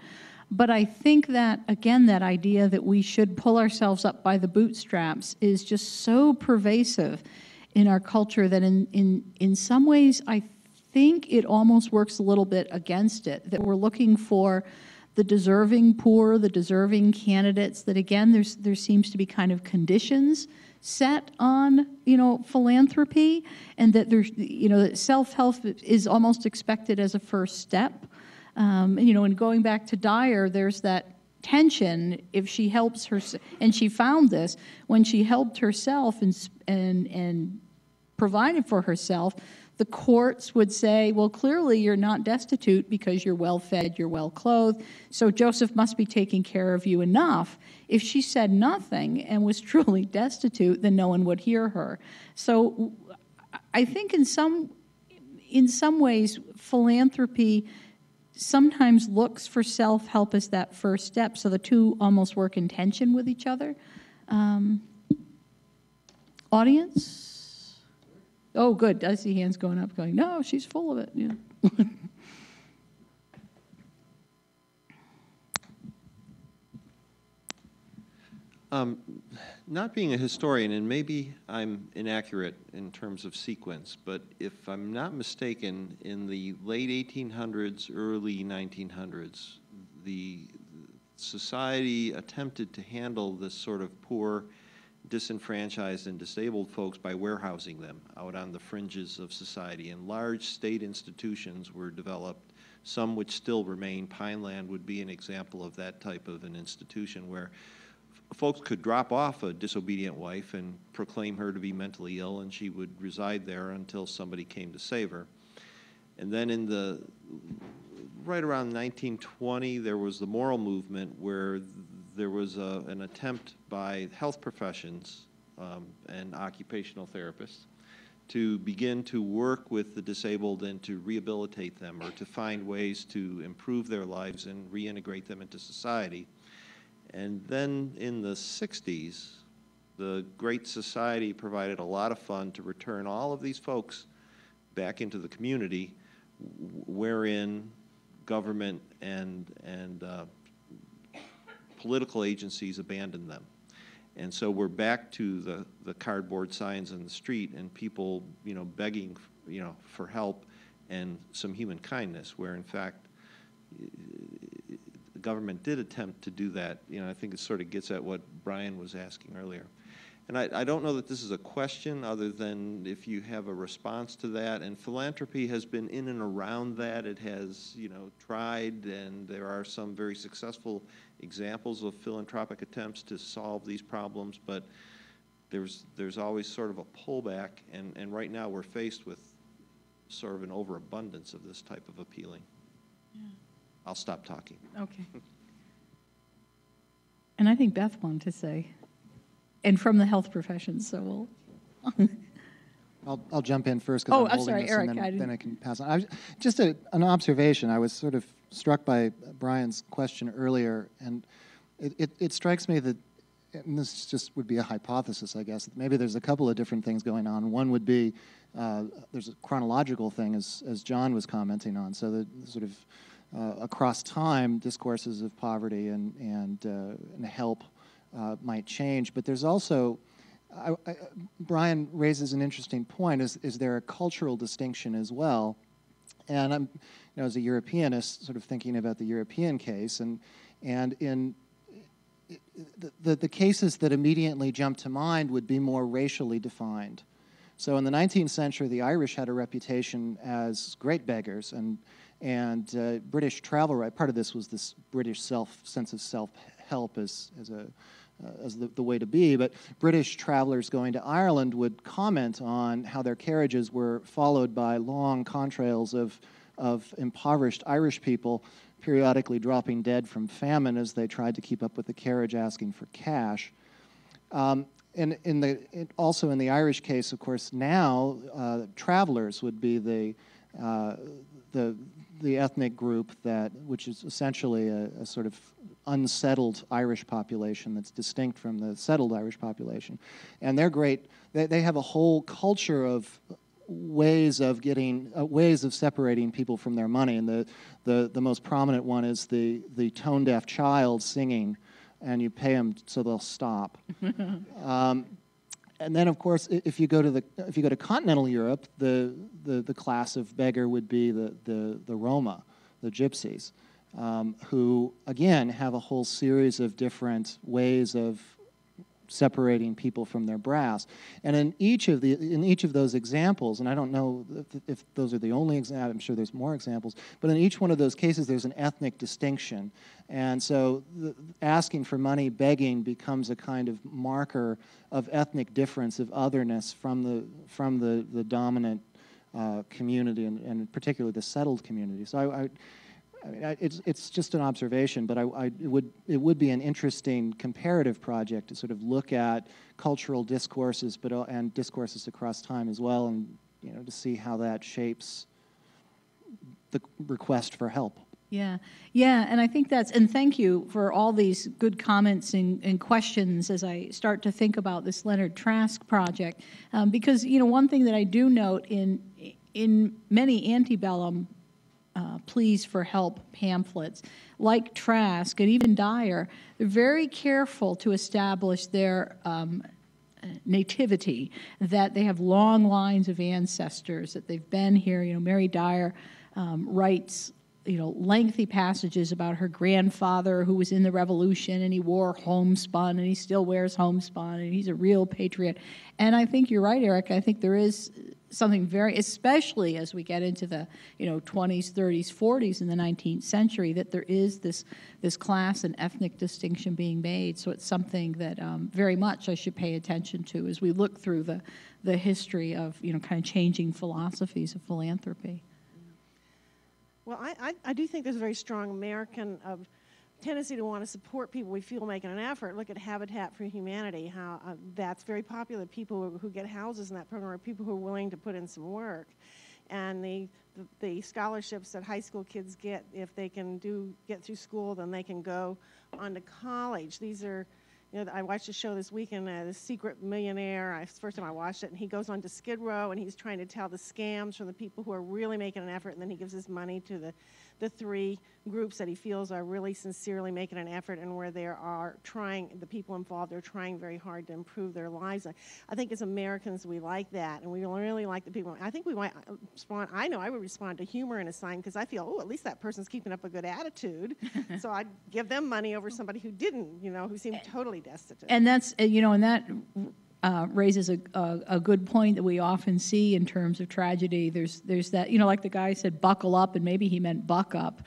But I think that, again, that idea that we should pull ourselves up by the bootstraps is just so pervasive in our culture that in some ways I think it almost works a little bit against it, that we're looking for the deserving poor, the deserving candidates, that again there seems to be kind of conditions set on philanthropy, and that there's that self-help is almost expected as a first step. You know, and going back to Dyer, there's that tension if she helps her, and she found this when she helped herself and provided for herself. The courts would say, well, clearly you're not destitute because you're well fed, you're well clothed, so Joseph must be taking care of you enough. If she said nothing and was truly destitute, then no one would hear her. So I think in some ways, philanthropy sometimes looks for self-help as that first step, so the two almost work in tension with each other. Audience? Oh, good. I see hands going up going, no, she's full of it. Yeah. Not being a historian, and maybe I'm inaccurate in terms of sequence, but if I'm not mistaken, in the late 1800s, early 1900s, the society attempted to handle this sort of poor, disenfranchised, and disabled folks by warehousing them out on the fringes of society. And large state institutions were developed, some which still remain. Pineland would be an example of that type of an institution where folks could drop off a disobedient wife and proclaim her to be mentally ill, and she would reside there until somebody came to save her. And then right around 1920, there was the moral movement where there was an attempt by health professions and occupational therapists to begin to work with the disabled and to rehabilitate them, or to find ways to improve their lives and reintegrate them into society. And then in the 60s, the Great Society provided a lot of fund to return all of these folks back into the community, wherein government and political agencies abandoned them. And so we're back to the cardboard signs in the street and people, begging, for help and some human kindness, where in fact, the government did attempt to do that. I think it sort of gets at what Brian was asking earlier. And I don't know that this is a question other than if you have a response to that. And philanthropy has been in and around that. It has, tried, and there are some very successful examples of philanthropic attempts to solve these problems, but there's always sort of a pullback, and right now we're faced with sort of an overabundance of this type of appealing. Yeah. I'll stop talking. Okay. And I think Beth wanted to say, and from the health professions, so we'll. I'll jump in first because I'm holding this, Eric, and then I can pass on. Just an observation. I was sort of struck by Brian's question earlier, and it strikes me that, and this just would be a hypothesis, I guess, that maybe there's a couple of different things going on. One would be there's a chronological thing, as John was commenting on, so that sort of across time, discourses of poverty and help might change. But there's also, Brian raises an interesting point, is there a cultural distinction as well? And I'm, as a Europeanist, sort of thinking about the European case, and in the cases that immediately jump to mind would be more racially defined. So in the 19th century, the Irish had a reputation as great beggars, and British travel right. Part of this was this British sense of self-help as the way to be. But British travelers going to Ireland would comment on how their carriages were followed by long contrails of impoverished Irish people, periodically dropping dead from famine as they tried to keep up with the carriage, asking for cash. And also in the Irish case, of course, now travelers would be the ethnic group which is essentially a sort of unsettled Irish population that's distinct from the settled Irish population. And they're great. They have a whole culture of ways of separating people from their money. And the most prominent one is the tone-deaf child singing, and you pay them so they'll stop. And then, of course, if you go to continental Europe, the class of beggar would be the Roma, the gypsies, who again have a whole series of different ways of separating people from their brass. And in each of those examples, and I don't know if those are the only examples, I'm sure there's more examples, but in each one of those cases there's an ethnic distinction. And so asking for money, begging, becomes a kind of marker of ethnic difference, of otherness from the dominant community, and particularly the settled community. So it's just an observation, but it would be an interesting comparative project to sort of look at cultural discourses, and discourses across time as well, and to see how that shapes the request for help. Yeah, and I think and thank you for all these good comments and questions as I start to think about this Leonard Trask project, because one thing that I do note in many antebellum pleas for help pamphlets, like Trask and even Dyer, they're very careful to establish their nativity, that they have long lines of ancestors, that they've been here. Mary Dyer writes lengthy passages about her grandfather who was in the Revolution, and he wore homespun, and he still wears homespun, and he's a real patriot. And I think you're right, Eric. I think there is something especially as we get into the 20s, 30s, 40s in the 19th century, that there is this class and ethnic distinction being made. So it's something that very much I should pay attention to as we look through the history of kind of changing philosophies of philanthropy. Well, I do think there's a very strong American tendency to want to support people we feel making an effort. Look at Habitat for Humanity, how that's very popular. People who get houses in that program are people who are willing to put in some work. And the scholarships that high school kids get, if they can get through school, then they can go on to college. These are, I watched a show this weekend, The Secret Millionaire. It's the first time I watched it, and he goes on to Skid Row, and he's trying to tell the scams from the people who are really making an effort, and then he gives his money to the three groups that he feels are really sincerely making an effort, and where the people involved are trying very hard to improve their lives. I think as Americans we like that, and we really like the people. I think we might respond. I know I would respond to humor in a sign, because I feel, at least that person's keeping up a good attitude. So I'd give them money over somebody who didn't, who seemed totally destitute. And that's, and that raises a good point that we often see in terms of tragedy. There's that, like the guy said, buckle up, and maybe he meant buck up.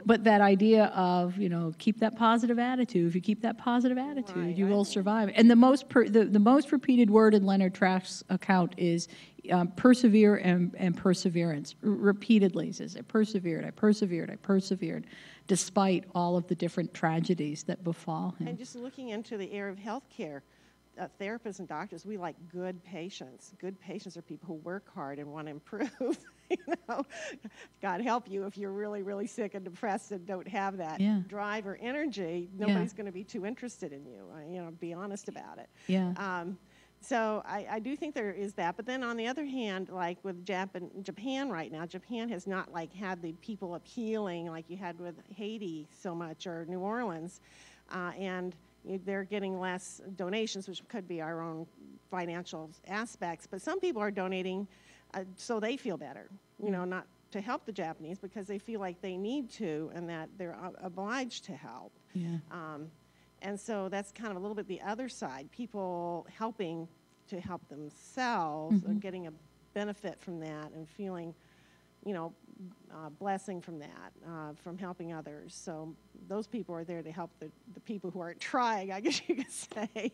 But that idea of, keep that positive attitude. If you keep that positive attitude, right, you will survive. And the most repeated word in Leonard Trask's account is persevere and perseverance. Repeatedly, he says, I persevered, despite all of the different tragedies that befall him. And just looking into the area of healthcare, therapists and doctors, we like good patients. Good patients are people who work hard and want to improve. God help you if you're really, really sick and depressed and don't have that drive or energy. Nobody's going to be too interested in you. Be honest about it. Yeah. So I do think there is that. But then on the other hand, like with Japan right now, Japan has not had the people appealing like you had with Haiti so much, or New Orleans, and they're getting less donations, which could be our own financial aspects. But some people are donating so they feel better, not to help the Japanese, because they feel like they need to and that they're obliged to help. Yeah. And so that's kind of a little bit the other side, people helping to help themselves, or getting a benefit from that and feeling, blessing from that, from helping others. So those people are there to help the people who aren't trying, I guess you could say.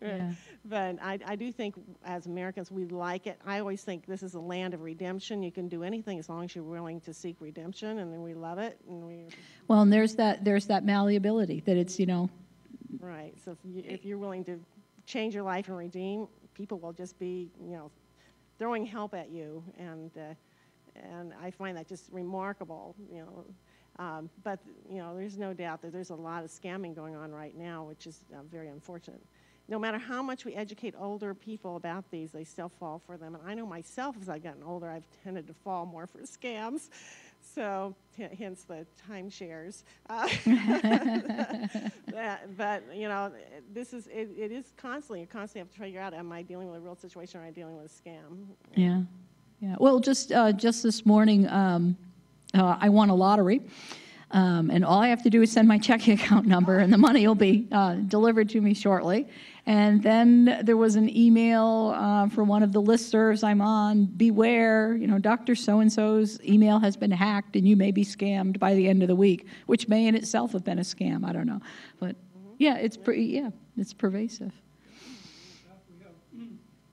Yeah. But I do think as Americans we like it. I always think this is a land of redemption. You can do anything as long as you're willing to seek redemption, and then we love it. And there's that malleability that it's, Right. So if you're willing to change your life and redeem, people will just be, throwing help at you, and I find that just remarkable, But there's no doubt that there's a lot of scamming going on right now, which is very unfortunate. No matter how much we educate older people about these, they still fall for them. And I know myself, as I've gotten older, I've tended to fall more for scams. So, hence the timeshares. But this is it is constantly. You constantly have to figure out: am I dealing with a real situation, or am I dealing with a scam? Yeah. Well, just this morning, I won a lottery. And all I have to do is send my checking account number, and the money will be delivered to me shortly. And then there was an email for one of the listservs I'm on, beware, Dr. So-and-so's email has been hacked and you may be scammed by the end of the week, which may in itself have been a scam, I don't know. But yeah, it's pervasive.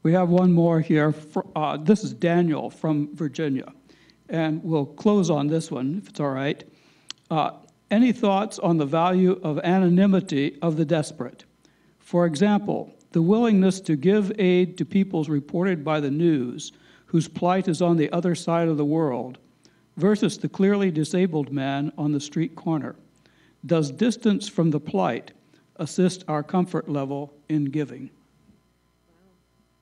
We have one more here. This is Daniel from Virginia, and we'll close on this one, if it's all right. Any thoughts on the value of anonymity of the desperate? For example, the willingness to give aid to peoples reported by the news whose plight is on the other side of the world versus the clearly disabled man on the street corner. Does distance from the plight assist our comfort level in giving?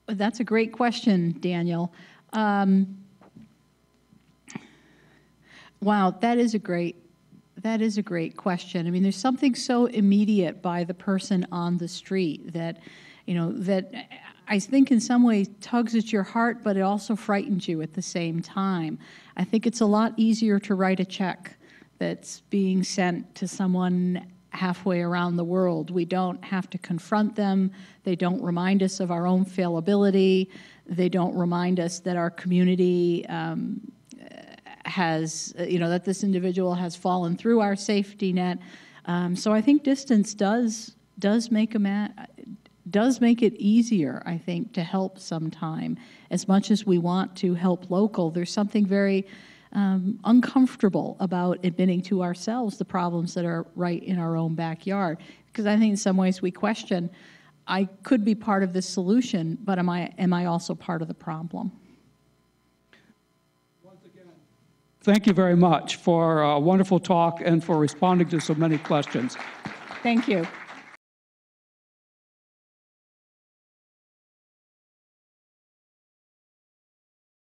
That's a great question, Daniel. Wow, that is a great question. I mean, there's something so immediate by the person on the street that, that I think in some ways tugs at your heart, but it also frightens you at the same time. I think it's a lot easier to write a check that's being sent to someone halfway around the world. We don't have to confront them. They don't remind us of our own fallibility. They don't remind us that our community has, that this individual has fallen through our safety net. So I think distance does make it easier, I think, to help sometime. As much as we want to help local, there's something very uncomfortable about admitting to ourselves the problems that are right in our own backyard. Because I think in some ways we question, I could be part of this solution, but am I also part of the problem? Once again, thank you very much for a wonderful talk and for responding to so many questions. Thank you.